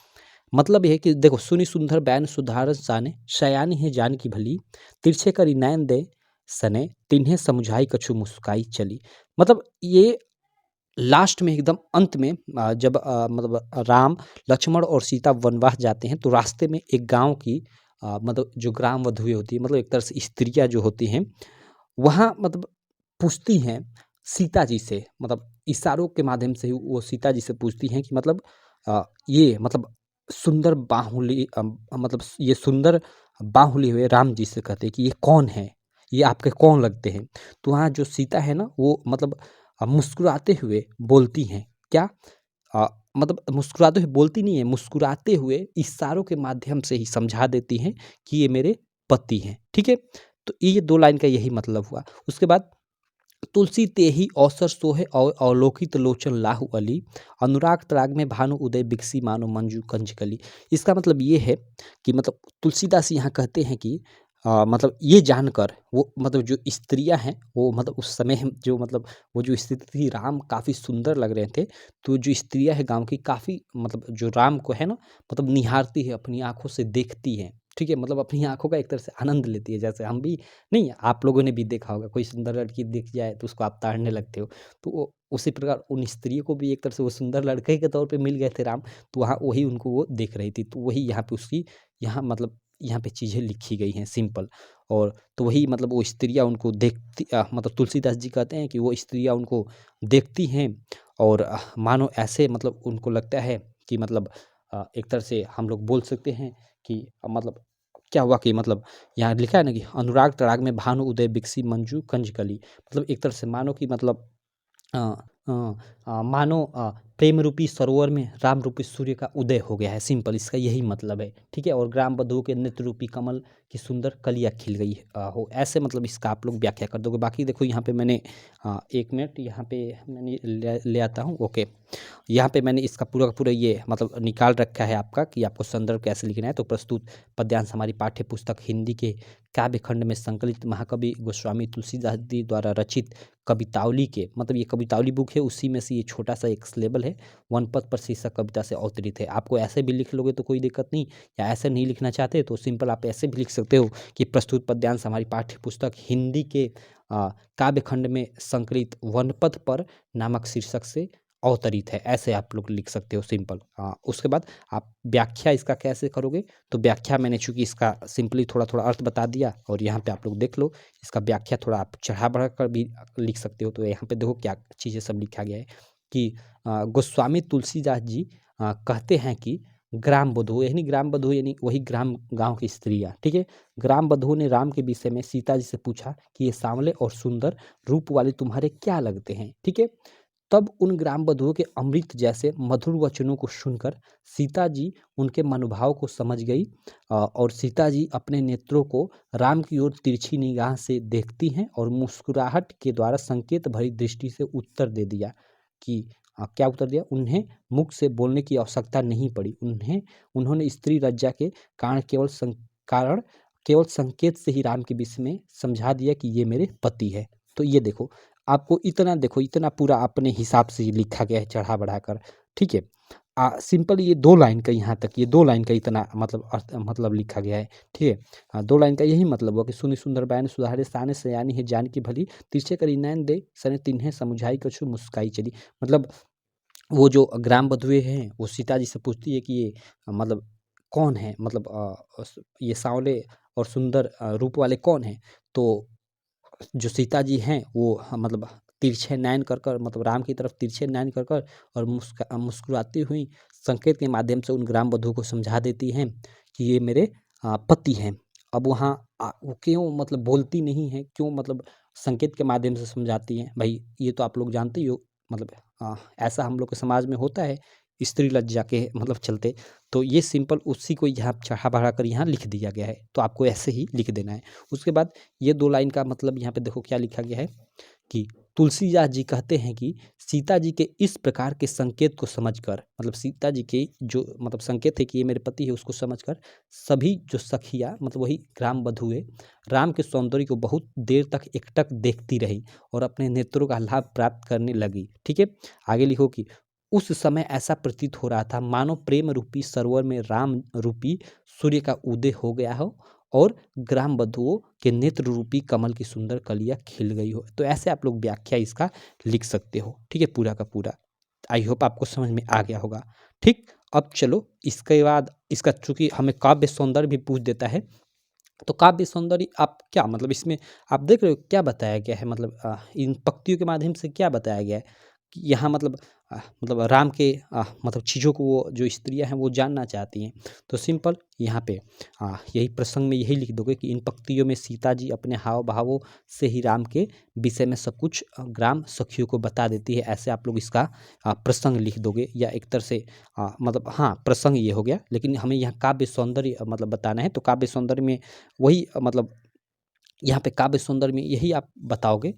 Speaker 1: मतलब ये है कि देखो, सुनि सुंदर बैन सुधारस जाने, शयानी है जान की भली, तिरछे करी नैन दे सने, तिन्हें समुझाई कछु मुस्काई चली। मतलब ये लास्ट में एकदम अंत में जब मतलब राम लक्ष्मण और सीता वनवास जाते हैं तो रास्ते में एक गांव की मतलब जो ग्राम वधुएं होती है, मतलब एक तरह से स्त्रियां जो होती हैं, वहाँ मतलब पूछती हैं सीता जी से, मतलब इशारों के माध्यम से ही वो सीता जी से पूछती हैं कि मतलब ये मतलब सुंदर बाहुली मतलब ये सुंदर बाहुली हुए राम जी से कहते हैं कि ये कौन है, ये आपके कौन लगते हैं। तो वहाँ जो सीता है ना वो मतलब मुस्कुराते हुए बोलती हैं क्या, अ, मतलब मुस्कुराते हुए बोलती नहीं है, मुस्कुराते हुए इशारों के माध्यम से ही समझा देती हैं कि ये मेरे पति हैं, ठीक है। तो ये 2 लाइन का यही मतलब हुआ। उसके बाद तुलसी तेहि अवसर सोहे अवलोकित लोचन लाहु अली, अनुराग तराग में भानु उदय बिकसी मानो मंजू कंजकली। इसका मतलब ये है कि मतलब तुलसीदास यहाँ कहते हैं कि मतलब ये जानकर वो मतलब जो स्त्रियां हैं वो मतलब उस समय जो मतलब वो जो स्थिति थी, राम काफ़ी सुंदर लग रहे थे। तो जो स्त्रियां हैं गांव की काफ़ी मतलब जो राम को है ना मतलब निहारती है, अपनी आंखों से देखती हैं, ठीक है। मतलब अपनी आंखों का एक तरह से आनंद लेती है, जैसे हम भी, नहीं आप लोगों ने भी देखा होगा, कोई सुंदर लड़की दिख जाए तो उसको आप ताड़ने लगते हो। तो वो उसी प्रकार उन स्त्रियों को भी एक तरह से वो सुंदर लड़के के तौर पे मिल गए थे राम। तो वहाँ वही उनको वो देख रही थी, तो वही यहाँ पे उसकी यहाँ मतलब यहाँ पे चीज़ें लिखी गई हैं सिंपल। और तो वही मतलब वो स्त्रियाँ उनको देखती मतलब तुलसीदास जी कहते हैं कि वो स्त्रियाँ उनको देखती हैं और मानो ऐसे मतलब उनको लगता है कि मतलब एक तरह से हम लोग बोल सकते हैं कि मतलब क्या हुआ कि मतलब यहाँ लिखा है ना कि अनुराग तराग में भानु उदय बिकसी मंजू कंजकली, मतलब एक तरह से मानो कि मतलब अ, अ, मानो प्रेम रूपी सरोवर में राम रूपी सूर्य का उदय हो गया है, सिंपल इसका यही मतलब है, ठीक है। और ग्राम बधुओं के नेत्र रूपी कमल की सुंदर कलियाँ खिल गई हो, ऐसे मतलब इसका आप लोग व्याख्या कर दोगे। बाकी देखो यहाँ पे मैंने 1 मिनट यहाँ पे मैंने ले आता हूँ, ओके। यहाँ पे मैंने इसका पूरा का पूरा ये मतलब निकाल रखा है आपका कि आपको संदर्भ कैसे लिखना है। तो प्रस्तुत पद्यांश हमारी पाठ्य पुस्तक हिंदी के काव्य खंड में संकलित महाकवि गोस्वामी तुलसीदास जी द्वारा रचित कवितावली के, मतलब ये कवितावली बुक है, उसी में से ये छोटा सा एक स्लेबल है, वन पथ पर शीर्षक कविता से अवतरित है। आपको ऐसे भी लिख लोगे तो कोई दिक्कत नहीं, या ऐसे नहीं लिखना चाहते तो सिंपल आप ऐसे भी लिख सकते हो कि प्रस्तुत पद्यांश हमारी पाठ्य पुस्तक हिंदी के काव्य खंड में संकलित वनपथ पर नामक शीर्षक से अवतरित है, ऐसे आप लोग लिख सकते हो सिंपल। उसके बाद आप व्याख्या इसका कैसे करोगे, तो व्याख्या मैंने चूंकि इसका सिंपली थोड़ा थोड़ा अर्थ बता दिया और यहाँ पे आप लोग देख लो, इसका व्याख्या थोड़ा आप चढ़ा बढ़ा कर भी लिख सकते हो। तो यहाँ पे देखो क्या चीज़ें सब लिखा गया है कि गोस्वामी तुलसीदास जी कहते हैं कि ग्राम बधू, यानी ग्राम बधू यानी वही ग्राम गांव की स्त्रियाँ, ठीक है। ग्राम बधू ने राम के विषय में सीता जी से पूछा कि ये सांवले और सुंदर रूप वाले तुम्हारे क्या लगते हैं, ठीक है। तब उन ग्राम बधुओं के अमृत जैसे मधुर वचनों को सुनकर सीता जी उनके मनोभाव को समझ गई और सीता जी अपने नेत्रों को राम की ओर तिरछी निगाह से देखती हैं और मुस्कुराहट के द्वारा संकेत भरी दृष्टि से उत्तर दे दिया कि क्या उत्तर दिया, उन्हें मुख से बोलने की आवश्यकता नहीं पड़ी, उन्होंने स्त्री लज्जा के कारण केवल संकेत से ही राम के विषय में समझा दिया कि ये मेरे पति है। तो ये देखो, आपको इतना देखो, इतना पूरा अपने हिसाब से ये लिखा गया है चढ़ा बढ़ाकर, ठीक है। सिंपल ये 2 लाइन का, यहाँ तक ये 2 लाइन का इतना मतलब अर्थ मतलब लिखा गया है, ठीक है। 2 लाइन का यही मतलब हुआ कि सुनि सुंदर बयान सुधारे साने सयानी है जानकी भली, तिरछे करी नैन दे सने तिन्हे समुझाई कछु मुस्काई चली। मतलब वो जो ग्राम बधुए हैं वो सीता जी से पूछती है कि ये मतलब कौन है, मतलब ये सांवले और सुंदर रूप वाले कौन हैं। तो जो सीता जी हैं वो मतलब तिरछे नयन कर कर, मतलब राम की तरफ तिरछे नयन कर कर और मुस्कुराती हुई संकेत के माध्यम से उन ग्राम बधुओं को समझा देती हैं कि ये मेरे पति हैं। अब वहाँ वो क्यों मतलब बोलती नहीं है, क्यों मतलब संकेत के माध्यम से समझाती हैं, भाई ये तो आप लोग जानते ही हो, मतलब ऐसा हम लोग के समाज में होता है स्त्री लज्जा के मतलब चलते। तो ये सिंपल उसी को यहाँ चढ़ा बढ़ा कर यहाँ लिख दिया गया है, तो आपको ऐसे ही लिख देना है। उसके बाद ये 2 लाइन का मतलब यहाँ पे देखो क्या लिखा गया है कि तुलसीदास जी कहते हैं कि सीता जी के इस प्रकार के संकेत को समझकर, मतलब सीता जी के जो मतलब संकेत है कि ये मेरे पति है, उसको समझकर सभी जो सखियाँ मतलब वही ग्राम बधुए राम के सौंदर्य को बहुत देर तक एकटक देखती रही और अपने नेत्रों का लाभ प्राप्त करने लगी, ठीक है। आगे लिखो कि उस समय ऐसा प्रतीत हो रहा था मानो प्रेम रूपी सरोवर में राम रूपी सूर्य का उदय हो गया हो और ग्राम बधुओं के नेत्र रूपी कमल की सुंदर कलियां खिल गई हो। तो ऐसे आप लोग व्याख्या इसका लिख सकते हो, ठीक है, पूरा का पूरा। आई होप आपको समझ में आ गया होगा, ठीक। अब चलो इसके बाद इसका, चूंकि हमें काव्य सौंदर्य भी पूछ देता है, तो काव्य सौंदर्य आप क्या मतलब इसमें आप देख रहे हो क्या बताया गया है, मतलब इन पंक्तियों के माध्यम से क्या बताया गया है कि यहाँ मतलब राम के मतलब चीज़ों को वो जो स्त्रियां हैं वो जानना चाहती हैं। तो सिंपल यहाँ पे यही प्रसंग में यही लिख दोगे कि इन पंक्तियों में सीता जी अपने हाव भावों से ही राम के विषय में सब कुछ ग्राम सखियों को बता देती है। ऐसे आप लोग इसका प्रसंग लिख दोगे, या एक तरह से मतलब हाँ प्रसंग ये हो गया, लेकिन हमें यहाँ काव्य सौंदर्य मतलब बताना है। तो काव्य सौंदर्य में वही मतलब यहाँ पे काव्य सौंदर्य में यही आप बताओगे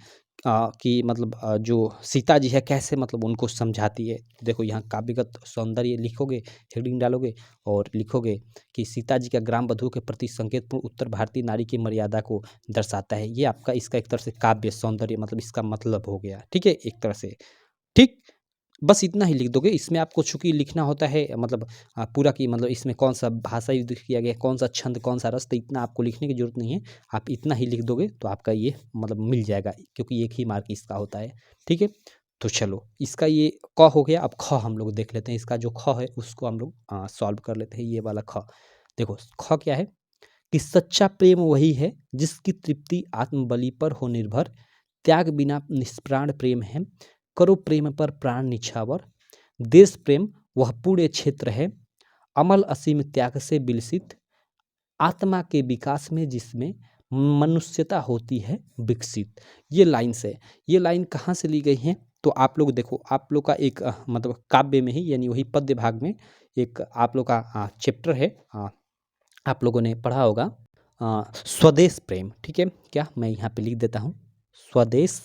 Speaker 1: कि मतलब जो सीता जी है कैसे मतलब उनको समझाती है। देखो यहाँ काव्यगत सौंदर्य लिखोगे, हेडिंग डालोगे और लिखोगे कि सीता जी का ग्राम बधुओं के प्रति संकेतपूर्ण उत्तर भारतीय नारी की मर्यादा को दर्शाता है। ये आपका इसका एक तरह से काव्य सौंदर्य मतलब इसका मतलब हो गया, ठीक है, एक तरह से, ठीक। बस इतना ही लिख दोगे। इसमें आपको चूँकि लिखना होता है मतलब पूरा कि मतलब इसमें कौन-सा भाषा युद्ध किया गया है, कौन-सा छंद, कौन-सा रस, तो इतना आपको लिखने की ज़रूरत नहीं है। आप इतना ही लिख दोगे तो आपका ये मतलब मिल जाएगा, क्योंकि एक ही मार्क इसका होता है, ठीक है। तो चलो इसका ये क हो गया, अब ख हम लोग देख लेते हैं। इसका जो ख है उसको हम लोग सॉल्व कर लेते हैं, ये वाला ख। देखो ख क्या है कि सच्चा प्रेम वही है जिसकी तृप्ति आत्मबलि पर हो निर्भर, त्याग बिना निष्प्राण प्रेम है, करो प्रेम पर प्राण निछावर, देश प्रेम वह पूरे क्षेत्र है, अमल असीम त्याग से विलसित, आत्मा के विकास में जिसमें मनुष्यता होती है विकसित। ये लाइन से, ये लाइन कहाँ से ली गई है, तो आप लोग देखो, आप लोग का एक मतलब काव्य में ही यानी वही पद्य भाग में एक आप लोग का चैप्टर है, आप लोगों ने पढ़ा होगा स्वदेश प्रेम, ठीक है। क्या मैं यहाँ पे लिख देता हूँ, स्वदेश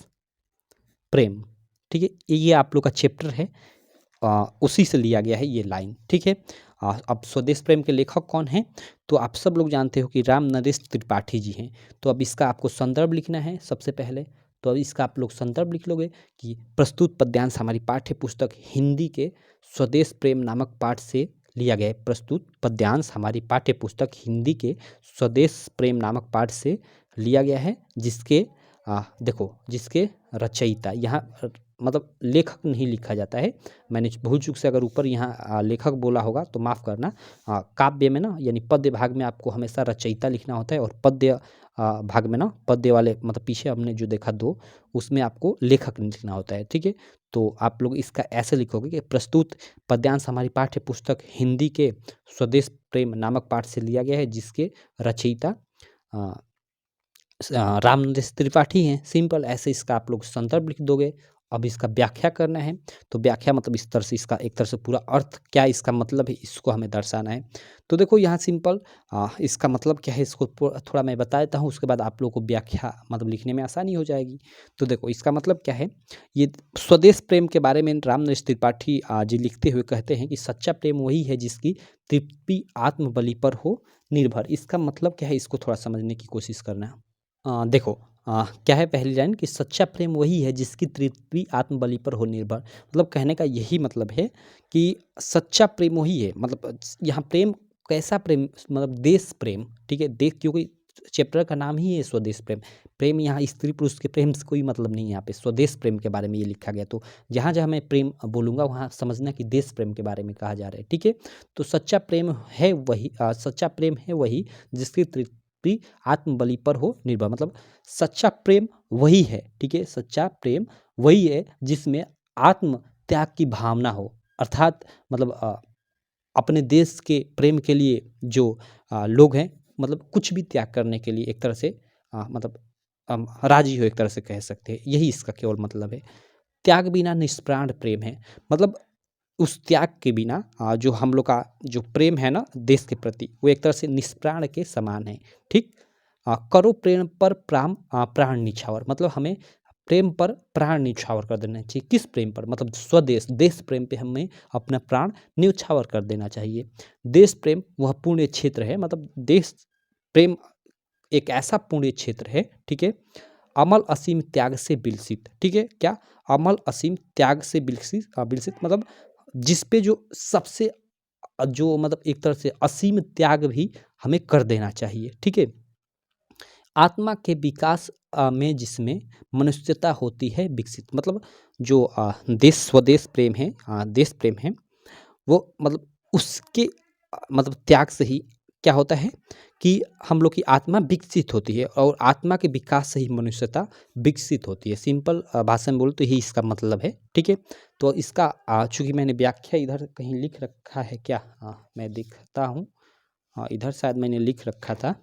Speaker 1: प्रेम, ठीक है। ये आप लोग का चैप्टर है, उसी से लिया गया है ये लाइन, ठीक है। अब स्वदेश प्रेम के लेखक कौन हैं, तो आप सब लोग जानते हो कि राम नरेश त्रिपाठी जी हैं। तो अब इसका आपको संदर्भ लिखना है सबसे पहले। तो अब इसका आप लोग संदर्भ लिख लोगे कि प्रस्तुत पद्यांश हमारी पाठ्य पुस्तक हिंदी के स्वदेश प्रेम नामक पाठ से लिया गया है। प्रस्तुत पद्यांश हमारी पाठ्य पुस्तक हिंदी के स्वदेश प्रेम नामक पाठ से लिया गया है, जिसके देखो जिसके रचयिता यहाँ मतलब लेखक नहीं लिखा जाता है। मैंने भूल चूक से अगर ऊपर यहाँ लेखक बोला होगा तो माफ़ करना। काव्य में ना यानी पद्य भाग में आपको हमेशा रचयिता लिखना होता है, और पद्य भाग में ना पद्य वाले मतलब पीछे हमने जो देखा दो, उसमें आपको लेखक लिखना होता है, ठीक है। तो आप लोग इसका ऐसे लिखोगे कि प्रस्तुत पद्यांश हमारी पाठ्य पुस्तक हिंदी के स्वदेश प्रेम नामक पाठ से लिया गया है, जिसके रचयिता राम नरेश त्रिपाठी हैं। सिंपल ऐसे इसका आप लोग संदर्भ लिख दोगे। अब इसका व्याख्या करना है, तो व्याख्या मतलब इस तरह से इसका एक तरह से पूरा अर्थ क्या इसका मतलब है इसको हमें दर्शाना है। तो देखो यहाँ सिंपल इसका मतलब क्या है इसको थोड़ा मैं बता देता हूँ, उसके बाद आप लोगों को व्याख्या मतलब लिखने में आसानी हो जाएगी। तो देखो इसका मतलब क्या है, ये स्वदेश प्रेम के बारे में राम नरेश त्रिपाठी जी लिखते हुए कहते हैं कि सच्चा प्रेम वही है जिसकी तृप्ति आत्मबलि पर हो, निर्भर, इसका मतलब क्या है, इसको थोड़ा समझने की कोशिश करना। देखो, क्या है पहली लाइन कि सच्चा प्रेम वही है जिसकी तृप्ति आत्मबलि पर हो निर्भर। मतलब कहने का यही मतलब है कि सच्चा प्रेम वही है, मतलब यहाँ प्रेम कैसा प्रेम, मतलब देश प्रेम, ठीक है, देश, क्योंकि चैप्टर का नाम ही है स्वदेश प्रेम। प्रेम यहाँ स्त्री पुरुष के प्रेम से कोई मतलब नहीं है, यहाँ पे स्वदेश प्रेम के बारे में ये लिखा गया। तो जहाँ जहाँ मैं प्रेम बोलूँगा वहाँ समझना कि देश प्रेम के बारे में कहा जा रहा है, ठीक है। तो सच्चा प्रेम है वही, सच्चा प्रेम है वही जिसकी तृप्ति आत्मबलि पर हो निर्भर। मतलब सच्चा प्रेम वही है, ठीक है, सच्चा प्रेम वही है जिसमें आत्म त्याग की भावना हो, अर्थात मतलब अपने देश के प्रेम के लिए जो लोग हैं, मतलब कुछ भी त्याग करने के लिए एक तरह से मतलब राजी हो, एक तरह से कह सकते हैं, यही इसका केवल मतलब है। त्याग बिना निष्प्राण प्रेम है, मतलब उस त्याग के बिना जो हम लोग का जो प्रेम है ना देश के प्रति, वो एक तरह से निष्प्राण के समान है, ठीक। करो प्रेम पर प्राण निछावर, मतलब हमें प्रेम पर प्राण न्यौछावर कर देना चाहिए। किस प्रेम पर, मतलब स्वदेश, देश प्रेम पे हमें अपना प्राण न्यौछावर कर देना चाहिए। देश प्रेम वह पुण्य क्षेत्र है, मतलब देश प्रेम एक ऐसा पुण्य क्षेत्र है, ठीक है, अमल असीम त्याग से विलसित, ठीक है, क्या, अमल असीम त्याग से विलसित, विलसित मतलब जिस पे जो सबसे जो मतलब एक तरह से असीम त्याग भी हमें कर देना चाहिए, ठीक है। आत्मा के विकास में जिसमें मनुष्यता होती है विकसित, मतलब जो देश स्वदेश प्रेम है, देश प्रेम है, वो मतलब उसके मतलब त्याग से ही क्या होता है कि हम लोग की आत्मा विकसित होती है, और आत्मा के विकास से ही मनुष्यता विकसित होती है। सिंपल भाषा में बोलो तो यही इसका मतलब है, ठीक है। तो इसका चूंकि मैंने व्याख्या इधर कहीं लिख रखा है क्या, मैं दिखता हूँ, इधर शायद मैंने लिख रखा था,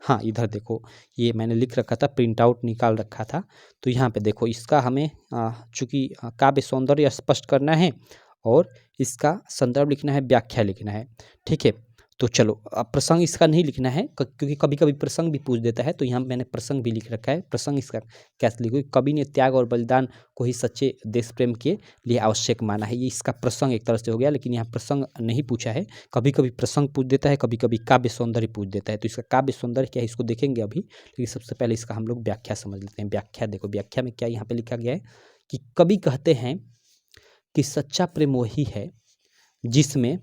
Speaker 1: हाँ इधर देखो, ये मैंने लिख रखा था, प्रिंट आउट निकाल रखा था। तो यहाँ पे देखो, इसका हमें चूंकि काव्य सौंदर्य स्पष्ट करना है और इसका संदर्भ लिखना है, व्याख्या लिखना है, ठीक है। तो चलो, प्रसंग इसका नहीं लिखना है क्योंकि कभी कभी प्रसंग भी पूछ देता है, तो यहाँ मैंने प्रसंग भी लिख रखा है। प्रसंग इसका कैसे लिखो, कवि ने त्याग और बलिदान को ही सच्चे देश प्रेम के लिए आवश्यक माना है, ये इसका प्रसंग एक तरह से हो गया, लेकिन यहाँ प्रसंग नहीं पूछा है। कभी कभी प्रसंग पूछ देता है, कभी कभी काव्य सौंदर्य पूछ देता है। तो इसका काव्य सौंदर्य क्या है इसको देखेंगे अभी, लेकिन सबसे पहले इसका हम लोग व्याख्या समझ लेते हैं। व्याख्या देखो, व्याख्या में क्या यहाँ पे लिखा गया है कि कवि कहते हैं कि सच्चा प्रेम वही है जिसमें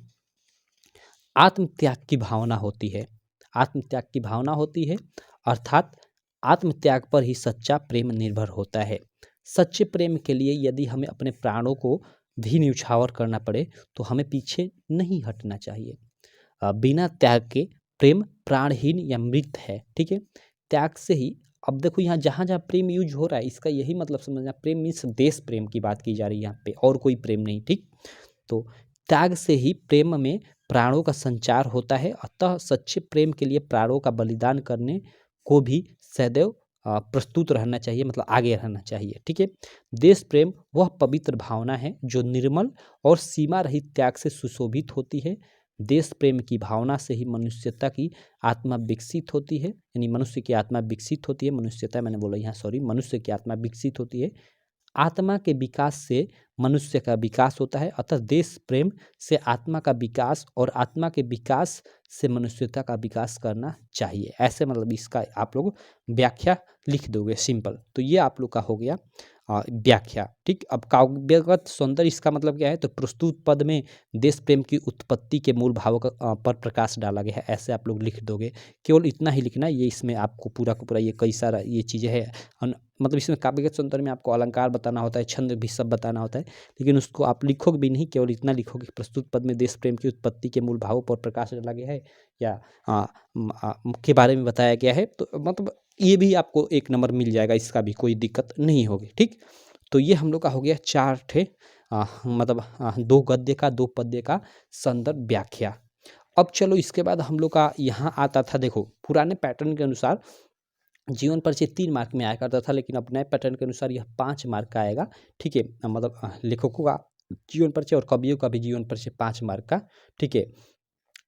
Speaker 1: आत्मत्याग की भावना होती है, आत्मत्याग की भावना होती है, अर्थात आत्मत्याग पर ही सच्चा प्रेम निर्भर होता है। सच्चे प्रेम के लिए यदि हमें अपने प्राणों को भी न्यौछावर करना पड़े तो हमें पीछे नहीं हटना चाहिए। बिना त्याग के प्रेम प्राणहीन या मृत है, ठीक है। त्याग से ही, अब देखो यहाँ जहाँ जहाँ प्रेम यूज हो रहा है इसका यही मतलब समझना, प्रेम मीन्स देश प्रेम की बात की जा रही है यहाँ पे, और कोई प्रेम नहीं, ठीक। तो त्याग से ही प्रेम में प्राणों का संचार होता है, अतः सच्चे प्रेम के लिए प्राणों का बलिदान करने को भी सदैव प्रस्तुत रहना चाहिए, मतलब आगे रहना चाहिए, ठीक है। देश प्रेम वह पवित्र भावना है जो निर्मल और सीमा रहित त्याग से सुशोभित होती है। देश प्रेम की भावना से ही मनुष्यता की आत्मा विकसित होती है, यानी मनुष्य की आत्मा विकसित होती है, मनुष्यता मैंने बोला यहाँ, सॉरी, मनुष्य की आत्मा विकसित होती है। आत्मा के विकास से मनुष्य का विकास होता है, अतः देश प्रेम से आत्मा का विकास और आत्मा के विकास से मनुष्यता का विकास करना चाहिए। ऐसे मतलब इसका आप लोग व्याख्या लिख दोगे सिंपल। तो ये आप लोग का हो गया व्याख्या, ठीक। अब काव्यगत सौंदर्य इसका मतलब क्या है, तो प्रस्तुत पद में देश प्रेम की उत्पत्ति के मूल भावों पर प्रकाश डाला गया है, ऐसे आप लोग लिख दोगे। केवल इतना ही लिखना, ये इसमें आपको पूरा का पूरा ये कई सारा ये चीज़ें है, मतलब इसमें काव्यगत सौंदर्य में आपको अलंकार बताना होता है, छंद भी सब बताना होता है, लेकिन उसको आप लिखोगे भी नहीं, केवल इतना लिखोगे प्रस्तुत पद में देश प्रेम की उत्पत्ति के मूल भावों पर प्रकाश डाला गया है या के बारे में बताया गया है, तो मतलब ये भी आपको 1 नंबर मिल जाएगा, इसका भी कोई दिक्कत नहीं होगी, ठीक। तो ये हम लोग का हो गया 4 ठे मतलब 2 गद्य का 2 पद्य का संदर्भ व्याख्या। अब चलो इसके बाद हम लोग का यहाँ आता था, देखो पुराने पैटर्न के अनुसार जीवन परिचय 3 मार्क में आया करता था, लेकिन अब नए पैटर्न के अनुसार यह 5 मार्क का आएगा, ठीक है। मतलब लेखकों का जीवन परिचय और कवियों का भी जीवन परिचय 5 मार्क का, ठीक है।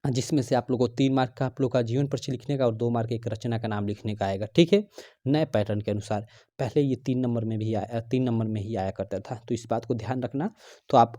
Speaker 1: जिसमें से आप लोग को 3 मार्क का आप लोग का जीवन परिचय लिखने का और 2 मार्क एक रचना का नाम लिखने का आएगा, ठीक है, नए पैटर्न के अनुसार। पहले ये 3 नंबर में भी 3 नंबर में ही आया करता था, तो इस बात को ध्यान रखना। तो आप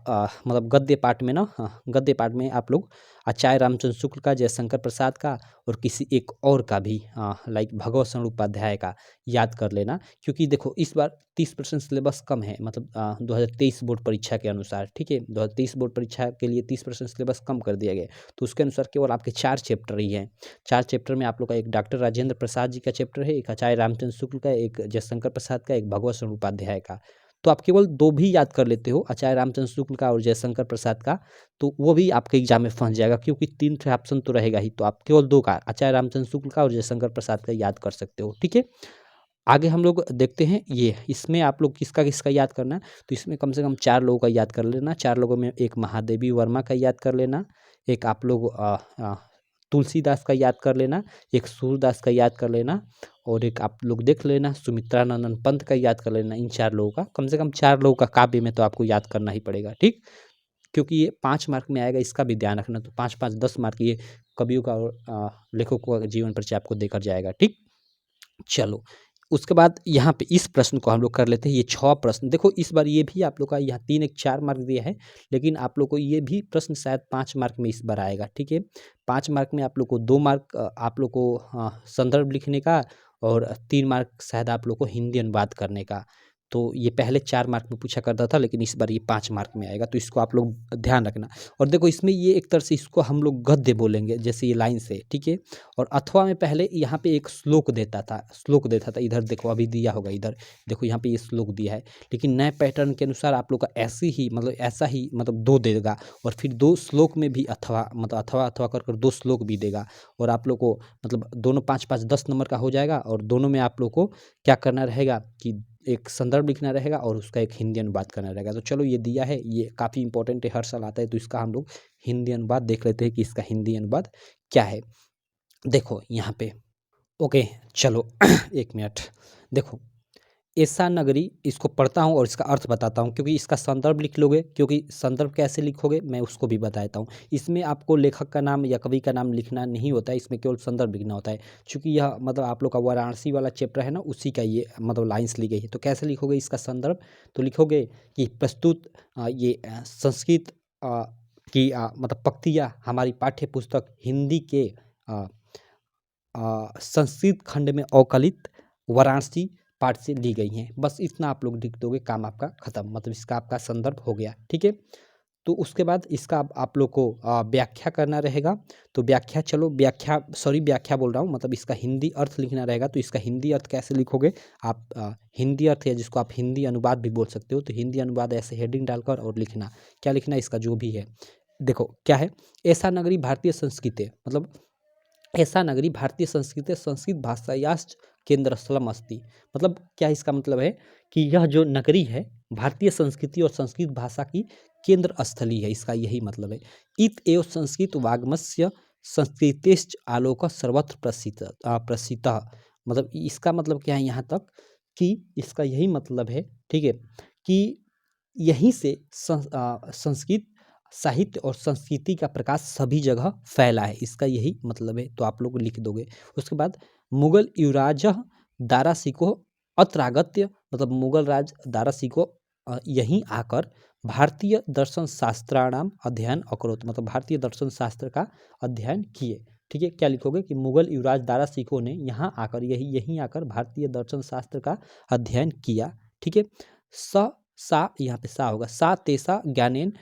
Speaker 1: मतलब गद्य पाठ में ना, हाँ, गद्य पाठ में आप लोग आचार्य रामचंद्र शुक्ल का, जयशंकर प्रसाद का और किसी एक और का भी लाइक भगवत शरण उपाध्याय का याद कर लेना, क्योंकि देखो इस बार 30% सिलेबस कम है, मतलब 2023 बोर्ड परीक्षा के अनुसार, ठीक है, 2023 बोर्ड परीक्षा के लिए 30% सिलेबस कम कर दिया गया, तो उसके अनुसार केवल आपके 4 चैप्टर ही हैं। 4 चैप्टर में आप लोग का एक डॉक्टर राजेंद्र प्रसाद जी का चैप्टर है, एक आचार्य रामचंद्र शुक्ल का, एक जयशंकर प्रसाद का, एक भगवत शरण उपाध्याय का। तो आप केवल 2 भी याद कर लेते हो, आचार्य रामचंद्र शुक्ल का और जयशंकर प्रसाद का, तो वो भी आपके एग्जाम में फंस जाएगा, क्योंकि 3 ऑप्शन तो रहेगा ही, तो आप केवल 2 का, आचार्य रामचंद्र शुक्ल का और जयशंकर प्रसाद का याद कर सकते हो, ठीक है। आगे हम लोग देखते हैं, ये इसमें आप लोग किसका किसका याद करना है, तो इसमें कम से कम 4 लोगों का याद कर लेना। 4 लोगों में एक महादेवी वर्मा का याद कर लेना, एक आप लोग तुलसीदास का याद कर लेना, एक सूरदास का याद कर लेना, और एक आप लोग देख लेना सुमित्रानंदन पंत का याद कर लेना। इन 4 लोगों का, कम से कम 4 लोगों का काव्य में तो आपको याद करना ही पड़ेगा, ठीक, क्योंकि ये 5 मार्क में आएगा, इसका भी ध्यान रखना। तो 5-5 10 मार्क ये कवियों का और लेखकों का जीवन परिचय आपको देकर जाएगा, ठीक। चलो, उसके बाद यहाँ पे इस प्रश्न को हम लोग कर लेते हैं। ये 6 प्रश्न देखो, इस बार ये भी आप लोग का यहाँ 3 एक 4 मार्क दिया है, लेकिन आप लोग को ये भी प्रश्न शायद 5 मार्क में इस बार आएगा, ठीक है। 5 मार्क में आप लोग को 2 मार्क आप लोग को संदर्भ लिखने का, और 3 मार्क शायद आप लोग को हिंदी अनुवाद करने का। तो ये पहले 4 मार्क में पूछा करता था, लेकिन इस बार ये 5 मार्क में आएगा, तो इसको आप लोग ध्यान रखना। और देखो इसमें ये एक तरह से इसको हम लोग गद्य बोलेंगे, जैसे ये लाइन से, ठीक है। और अथवा में पहले यहाँ पे एक श्लोक देता था, इधर देखो अभी दिया होगा, इधर देखो यहाँ पे ये श्लोक दिया है, लेकिन नए पैटर्न के अनुसार आप लोग का ऐसी ही मतलब ऐसा ही मतलब 2 देगा, और फिर 2 श्लोक में भी अथवा मतलब अथवा अथवा कर 2 श्लोक भी देगा, और आप लोग को मतलब दोनों 5-5 10 नंबर का हो जाएगा, और दोनों में आप लोग को क्या करना रहेगा कि एक संदर्भ लिखना रहेगा और उसका एक हिंदी अनुवाद करना रहेगा। तो चलो ये दिया है, ये काफ़ी इंपॉर्टेंट है, हर साल आता है, तो इसका हम लोग हिंदी अनुवाद देख लेते हैं कि इसका हिंदी अनुवाद क्या है। देखो यहाँ पे, ओके, चलो एक मिनट, देखो ऐसा नगरी, इसको पढ़ता हूँ और इसका अर्थ बताता हूँ, क्योंकि इसका संदर्भ लिख लोगे, क्योंकि संदर्भ कैसे लिखोगे मैं उसको भी बताता हूँ। इसमें आपको लेखक का नाम या कवि का नाम लिखना नहीं होता है, इसमें केवल संदर्भ लिखना होता है, क्योंकि यह मतलब आप लोग का वाराणसी वाला चैप्टर है ना, उसी का ये मतलब लाइन्स ली गई है। तो कैसे लिखोगे इसका संदर्भ, तो लिखोगे कि प्रस्तुत ये संस्कृत की मतलब पंक्तियाँ हमारी पाठ्य पुस्तक हिंदी के संस्कृत खंड में अवकलित वाराणसी पाठ से ली गई हैं। बस इतना आप लोग लिख दोगे, काम आपका खत्म, मतलब इसका आपका संदर्भ हो गया, ठीक है। तो उसके बाद इसका आप लोग को व्याख्या करना रहेगा। तो व्याख्या, चलो व्याख्या बोल रहा हूँ, मतलब इसका हिंदी अर्थ लिखना रहेगा। तो इसका हिंदी अर्थ कैसे लिखोगे आप, हिंदी अर्थ है जिसको आप हिंदी अनुवाद भी बोल सकते हो, तो हिंदी अनुवाद ऐसे हेडिंग डालकर और लिखना, क्या लिखना है इसका जो भी है। देखो क्या है, ऐसा नगरी भारतीय संस्कृति, मतलब ऐसा नगरी भारतीय संस्कृति संस्कृत भाषायाश्च केंद्र स्थलम अस्ति, मतलब क्या इसका मतलब है कि यह जो नगरी है भारतीय संस्कृति और संस्कृत भाषा की केंद्र स्थली है, इसका यही मतलब है। इत एव संस्कृत वाग्मस्य संस्कृतेश्च आलोक सर्वत्र प्रसिद्ध, मतलब इसका मतलब क्या है यहाँ तक कि इसका यही मतलब है, ठीक है, कि यहीं से संस्कृत साहित्य और संस्कृति का प्रकाश सभी जगह फैला है, इसका यही मतलब है। तो आप लोग लिख दोगे। उसके बाद मुगल युवराज दारा सिकोह अत्रागत्य, मतलब मुगल राज दारा सिकोह यहीं आकर भारतीय दर्शन शास्त्राणाम अध्ययन अकरोत, मतलब भारतीय दर्शन शास्त्र का अध्ययन किए, ठीक है। क्या लिखोगे कि मुगल युवराज दारा सिकोह ने यहाँ आकर यहीं आकर भारतीय दर्शन शास्त्र का अध्ययन किया, ठीक है। सा यहाँ पे सा होगा, सा तेसा ज्ञानेन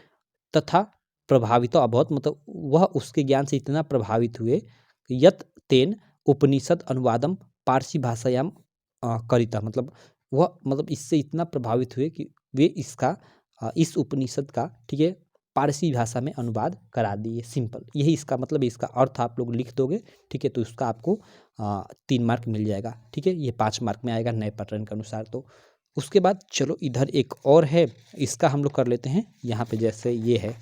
Speaker 1: तथा प्रभावित अभवत, मतलब वह उसके ज्ञान से इतना प्रभावित हुए, यत तेन उपनिषद अनुवादम पारसी भाषायाम करिता, मतलब वह मतलब इससे इतना प्रभावित हुए कि वे इसका इस उपनिषद का, ठीक है, पारसी भाषा में अनुवाद करा दिए। सिंपल यही इसका मतलब, इसका अर्थ आप लोग लिख दोगे, ठीक है। तो उसका आपको 3 मार्क मिल जाएगा, ठीक है। ये 5 मार्क में आएगा नए पैटर्न के अनुसार। तो उसके बाद चलो इधर एक और है, इसका हम लोग कर लेते हैं। यहाँ पे जैसे ये है,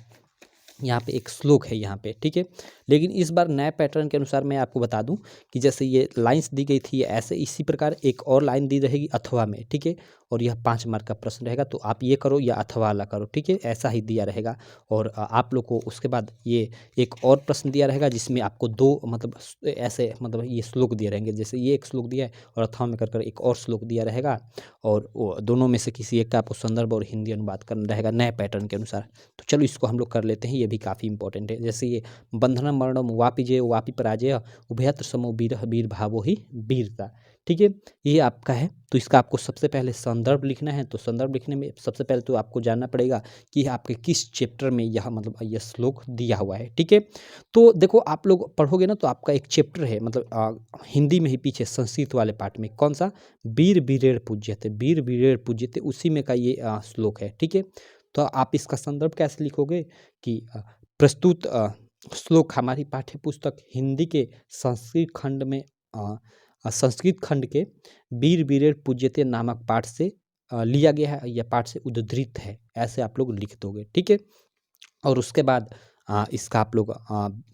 Speaker 1: यहाँ पे एक श्लोक है यहाँ पे, ठीक है। लेकिन इस बार नए पैटर्न के अनुसार मैं आपको बता दूं कि जैसे ये लाइंस दी गई थी ऐसे इसी प्रकार एक और लाइन दी रहेगी अथवा में, ठीक है। और यह 5 मार्क का प्रश्न रहेगा। तो आप ये करो या अथवा वाला करो, ठीक है, ऐसा ही दिया रहेगा। और आप लोग को उसके बाद ये एक और प्रश्न दिया रहेगा जिसमें आपको 2 मतलब ऐसे मतलब ये श्लोक दिए रहेंगे, जैसे ये एक श्लोक दिया है और अथवा में कर एक और श्लोक दिया रहेगा, और वो दोनों में से किसी एक का आपको संदर्भ और हिंदी अनुवाद करना रहेगा नए पैटर्न के अनुसार। तो चलो इसको हम लोग कर लेते हैं, ये भी काफ़ी इंपॉर्टेंट है। जैसे ये बंधनम मरणम वापि जय वापि पराजय उभयत्र समो वीर वीर भावो ही वीरता, ठीक है, ये आपका है। तो इसका आपको सबसे पहले संदर्भ लिखना है। तो संदर्भ लिखने में सबसे पहले तो आपको जानना पड़ेगा कि आपके किस चैप्टर में यह मतलब यह श्लोक दिया हुआ है, ठीक है। तो देखो आप लोग पढ़ोगे ना तो आपका एक चैप्टर है मतलब हिंदी में ही पीछे संस्कृत वाले पार्ट में, कौन सा, वीर वीरेण पूज्यते, वीर वीरेण पूज्यते, उसी में का ये श्लोक है, ठीक है। तो आप इसका संदर्भ कैसे लिखोगे कि प्रस्तुत श्लोक हमारी पाठ्य पुस्तक हिंदी के संस्कृत खंड के वीर वीरेण पूज्यते नामक पाठ से लिया गया है, या पाठ से उद्धृत है, ऐसे आप लोग लिख दोगे, ठीक है। और उसके बाद इसका आप लोग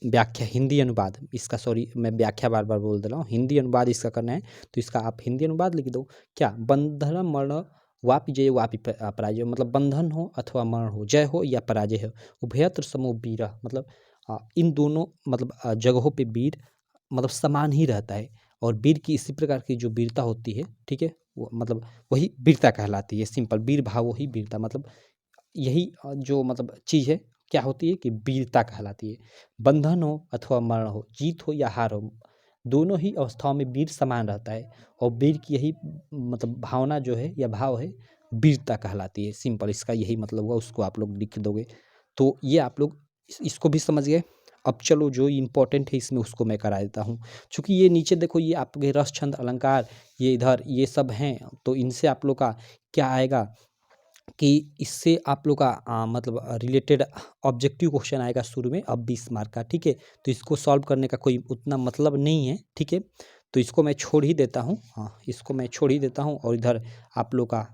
Speaker 1: व्याख्या हिंदी अनुवाद इसका, सॉरी मैं व्याख्या बार बार बोल दे रहा हूँ, हिंदी अनुवाद इसका करना है। तो इसका आप हिंदी अनुवाद लिख दो, क्या, बंधन मरण वापि जय वापि पराजय, मतलब बंधन हो अथवा मरण हो, जय हो या पराजय हो, उभयत्र समो वीर, मतलब इन दोनों मतलब जगहों पे वीर मतलब समान ही रहता है। और वीर की इसी प्रकार की जो वीरता होती है, ठीक है, वो मतलब वही वीरता कहलाती है। सिंपल, वीर भाव वही वीरता, मतलब यही जो मतलब चीज़ है क्या होती है कि वीरता कहलाती है। बंधन हो अथवा मरण हो, जीत हो या हार हो, दोनों ही अवस्थाओं में वीर समान रहता है। और वीर की यही मतलब भावना जो है या भाव है, वीरता कहलाती है। सिंपल इसका यही मतलब हुआ, उसको आप लोग लिख दोगे। तो ये आप लोग इसको भी समझ गए। अब चलो जो इम्पोर्टेंट है इसमें उसको मैं करा देता हूँ। चूँकि ये नीचे देखो ये आपके रस छंद अलंकार ये इधर ये सब हैं, तो इनसे आप लोग का क्या आएगा कि इससे आप लोग का मतलब रिलेटेड ऑब्जेक्टिव क्वेश्चन आएगा शुरू में, अब 20 मार्क का, ठीक है। तो इसको सॉल्व करने का कोई उतना मतलब नहीं है, ठीक है। तो इसको मैं छोड़ ही देता हूँ, हाँ इसको मैं छोड़ ही देता हूँ। और इधर आप लोग का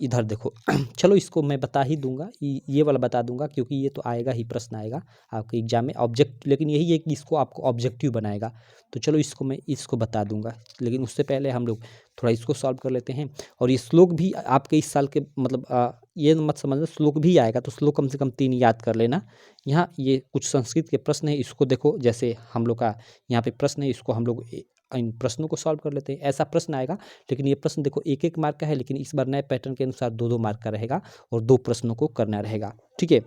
Speaker 1: इधर देखो चलो इसको मैं बता ही दूंगा, ये वाला बता दूंगा, क्योंकि ये तो आएगा ही, प्रश्न आएगा आपके एग्जाम में ऑब्जेक्ट, लेकिन यही है कि इसको आपको ऑब्जेक्टिव बनाएगा। तो चलो इसको मैं इसको बता दूंगा, लेकिन उससे पहले हम लोग थोड़ा इसको सॉल्व कर लेते हैं। और ये श्लोक भी आपके इस साल के मतलब ये मत समझना श्लोक भी आएगा, तो श्लोक कम से कम 3 याद कर लेना। यहाँ ये कुछ संस्कृत के प्रश्न है, इसको देखो, जैसे हम लोग का यहाँ पे प्रश्न है, इसको हम लोग इन प्रश्नों को सॉल्व कर लेते हैं। ऐसा प्रश्न आएगा, लेकिन ये प्रश्न देखो 1-1 मार्क का है, लेकिन इस बार नए पैटर्न के अनुसार 2-2 मार्क का रहेगा और 2 प्रश्नों को करना रहेगा, ठीक है।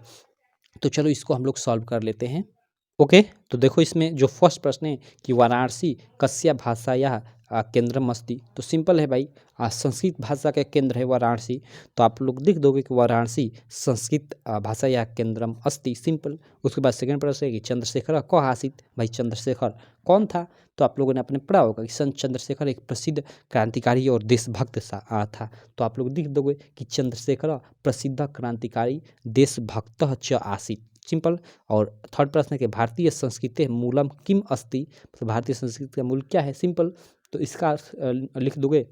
Speaker 1: तो चलो इसको हम लोग सॉल्व कर लेते हैं। ओके, तो देखो इसमें जो फर्स्ट प्रश्न है कि वाराणसी कस्य भाषायाः केंद्रम अस्ति, तो सिंपल है भाई, संस्कृत भाषा का केंद्र है वाराणसी। तो आप लोग लिख दोगे कि वाराणसी संस्कृत भाषायाः केंद्रम अस्ति, सिंपल। उसके बाद सेकंड प्रश्न है कि चंद्रशेखर कौ आसीत्, भाई चंद्रशेखर कौन था। तो आप लोगों ने अपने पढ़ा होगा कि संत चंद्रशेखर एक प्रसिद्ध क्रांतिकारी और देशभक्त था। तो आप लोग लिख दोगे कि चंद्रशेखर प्रसिद्ध क्रांतिकारी देशभक्त च आसीत्, सिंपल। और थर्ड प्रश्न है कि भारतीय संस्कृति मूलम किम अस्ति, तो भारतीय संस्कृति का मूल क्या है, सिंपल। तो इसका लिख दोगे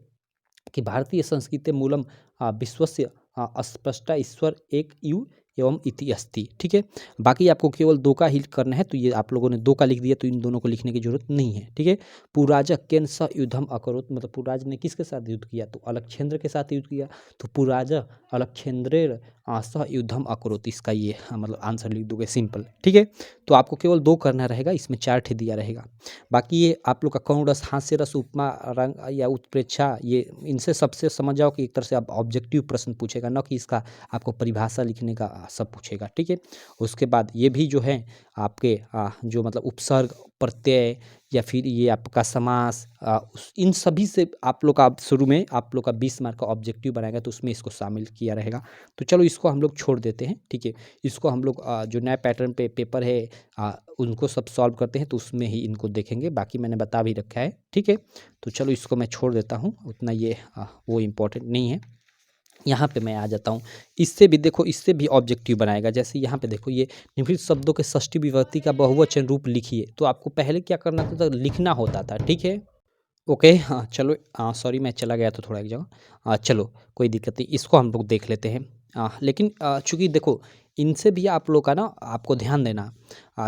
Speaker 1: कि भारतीय संस्कृति मूलम विश्वस्य अस्पष्टा ईश्वर एक यु एवं इति अस्ति, ठीक है। बाकी आपको केवल 2 का ही करना है, तो ये आप लोगों ने 2 का लिख दिया, तो इन दोनों को लिखने की जरूरत नहीं है, ठीक है। पुराज केन स युद्धम अकरोत, मतलब पुराज ने किसके साथ युद्ध किया, तो अलक्षेंद्र के साथ युद्ध किया। तो पुराज अलक्षेंद्रेर सह युद्धम अकरोत, इसका ये मतलब आंसर लिख दोगे, सिंपल, ठीक है। तो आपको केवल 2 करना रहेगा, इसमें 4 ठे दिया रहेगा। बाकी ये आप लोग का कौन रस, हास्य रस, उपमा रंग या उत्प्रेक्षा, ये इनसे सबसे समझ जाओ कि एक तरह से आप ऑब्जेक्टिव प्रश्न पूछेगा, ना कि इसका आपको परिभाषा लिखने का सब पूछेगा, ठीक है। उसके बाद ये भी जो है आपके जो मतलब उपसर्ग प्रत्यय या फिर ये आपका समास इन सभी से आप लोग का शुरू में आप लोग का 20 मार्क का ऑब्जेक्टिव बनाएगा, तो उसमें इसको शामिल किया रहेगा। तो चलो इसको हम लोग छोड़ देते हैं, ठीक है। इसको हम लोग जो नए पैटर्न पे पेपर है उनको सब सॉल्व करते हैं, तो उसमें ही इनको देखेंगे, बाकी मैंने बता भी रखा है, ठीक है। तो चलो इसको मैं छोड़ देता हूँ, उतना ये वो इम्पोर्टेंट नहीं है। यहाँ पे मैं आ जाता हूँ, इससे भी देखो, इससे भी ऑब्जेक्टिव बनाएगा। जैसे यहाँ पे देखो ये निम्नलिखित शब्दों के षष्ठी विभक्ति का बहुवचन रूप लिखिए, तो आपको पहले क्या करना था, लिखना होता था, ठीक है। ओके, हाँ चलो, सॉरी मैं चला गया था थोड़ा एक जगह, चलो कोई दिक्कत नहीं, इसको हम लोग देख लेते हैं। लेकिन चूंकि देखो इनसे भी आप लोग का ना आपको ध्यान देना,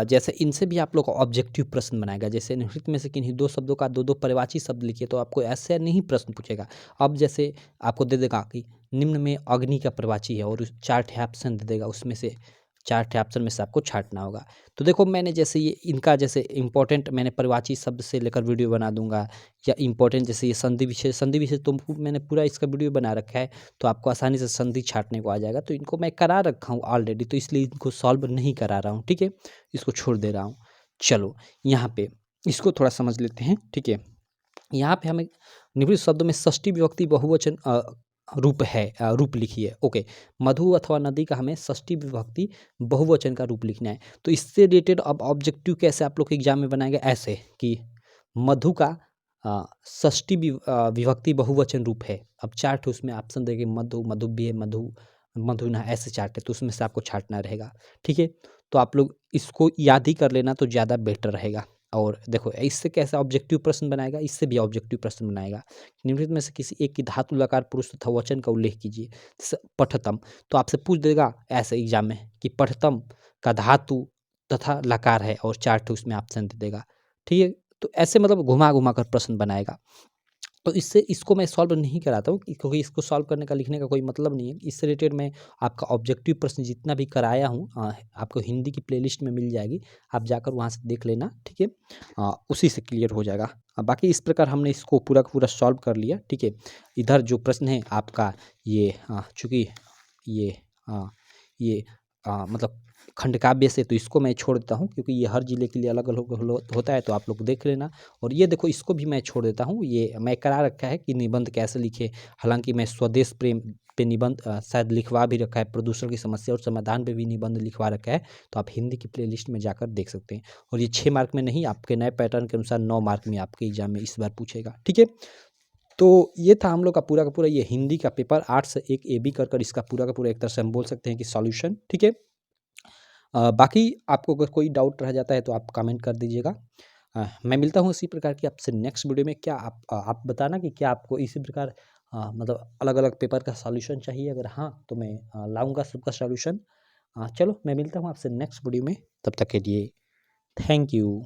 Speaker 1: जैसे इनसे भी आप लोग का ऑब्जेक्टिव प्रश्न बनाएगा। जैसे निम्नलिखित में से किन्हीं दो शब्दों का दो दो पर्यायवाची शब्द लिखिए, तो आपको ऐसे नहीं प्रश्न पूछेगा। अब जैसे आपको दे देगा कि निम्न में अग्नि का पर्यायवाची है और चार ठे ऑप्शन दे देगा, उसमें से चार ठे ऑप्शन में से आपको छांटना होगा। तो देखो मैंने जैसे ये इनका जैसे इंपॉर्टेंट मैंने पर्यायवाची शब्द से लेकर वीडियो बना दूंगा, या इंपॉर्टेंट जैसे ये संधि विशेष तो मैंने पूरा इसका वीडियो बना रखा है, तो आपको आसानी से संधि छांटने को आ जाएगा। तो इनको मैं करा रखा हूँ ऑलरेडी, तो इसलिए इनको सॉल्व नहीं करा रहा हूँ, ठीक है, इसको छोड़ दे रहा हूँ। चलो यहाँ पे इसको थोड़ा समझ लेते हैं, ठीक है। यहाँ पे हमें निम्नलिखित शब्दों में षष्ठी विभक्ति बहुवचन रूप है, रूप लिखिए। ओके, मधु अथवा नदी का हमें षष्ठी विभक्ति बहुवचन का रूप लिखना है। तो इससे रिलेटेड अब ऑब्जेक्टिव कैसे आप लोग के एग्जाम में बनाएंगे, ऐसे कि मधु का षष्ठी विभक्ति बहुवचन रूप है। अब चार ठे उसमें ऑप्शन देंगे, मधु, मधु भी है, मधु, मधुना, ऐसे चार ठे, तो उसमें से आपको छांटना रहेगा, ठीक है। तो आप लोग इसको याद ही कर लेना तो ज़्यादा बेटर रहेगा। और देखो इससे कैसा ऑब्जेक्टिव प्रश्न बनाएगा, इससे भी ऑब्जेक्टिव प्रश्न बनाएगा। निम्नलिखित में से किसी एक की धातु लकार पुरुष तथा वचन का उल्लेख कीजिए। जैसे पठतम, तो आपसे पूछ देगा ऐसे एग्जाम में कि पठतम का धातु तथा लकार है और चार ठे उसमें ऑप्शन दे देगा, ठीक है। तो ऐसे मतलब घुमा घुमा कर प्रश्न बनाएगा। तो इससे इसको मैं सॉल्व नहीं कराता हूँ क्योंकि इसको सॉल्व करने का लिखने का कोई मतलब नहीं है। इससे रिलेटेड मैं आपका ऑब्जेक्टिव प्रश्न जितना भी कराया हूँ आपको हिंदी की प्लेलिस्ट में मिल जाएगी, आप जाकर वहाँ से देख लेना, ठीक है। उसी से क्लियर हो जाएगा। बाकी इस प्रकार हमने इसको पूरा का पूरा सॉल्व कर लिया, ठीक है। इधर जो प्रश्न है आपका ये चूँकि ये ये मतलब खंड काव्य से, तो इसको मैं छोड़ देता हूँ क्योंकि ये हर जिले के लिए अलग अलग होता है, तो आप लोग देख लेना। और ये देखो इसको भी मैं छोड़ देता हूँ, ये मैं करा रखा है कि निबंध कैसे लिखे। हालांकि मैं स्वदेश प्रेम पे निबंध शायद लिखवा भी रखा है, प्रदूषण की समस्या और समाधान पे भी निबंध लिखवा रखा है, तो आप हिंदी की प्लेलिस्ट में जाकर देख सकते हैं। और ये 6 मार्क में नहीं, आपके नए पैटर्न के अनुसार 9 मार्क में आपके एग्जाम में इस बार पूछेगा, ठीक है। तो ये था हम लोग का पूरा ये हिंदी का पेपर 8 से 1 AB कर इसका पूरा का पूरा एक तरह से हम बोल सकते हैं कि सॉल्यूशन, ठीक है। बाकी आपको अगर कोई डाउट रह जाता है तो आप कमेंट कर दीजिएगा। मैं मिलता हूँ इसी प्रकार की आपसे नेक्स्ट वीडियो में। क्या आप बताना कि क्या आपको इसी प्रकार मतलब अलग अलग पेपर का सॉल्यूशन चाहिए, अगर हाँ तो मैं लाऊंगा सबका सॉल्यूशन। चलो मैं मिलता हूँ आपसे नेक्स्ट वीडियो में, तब तक के लिए थैंक यू।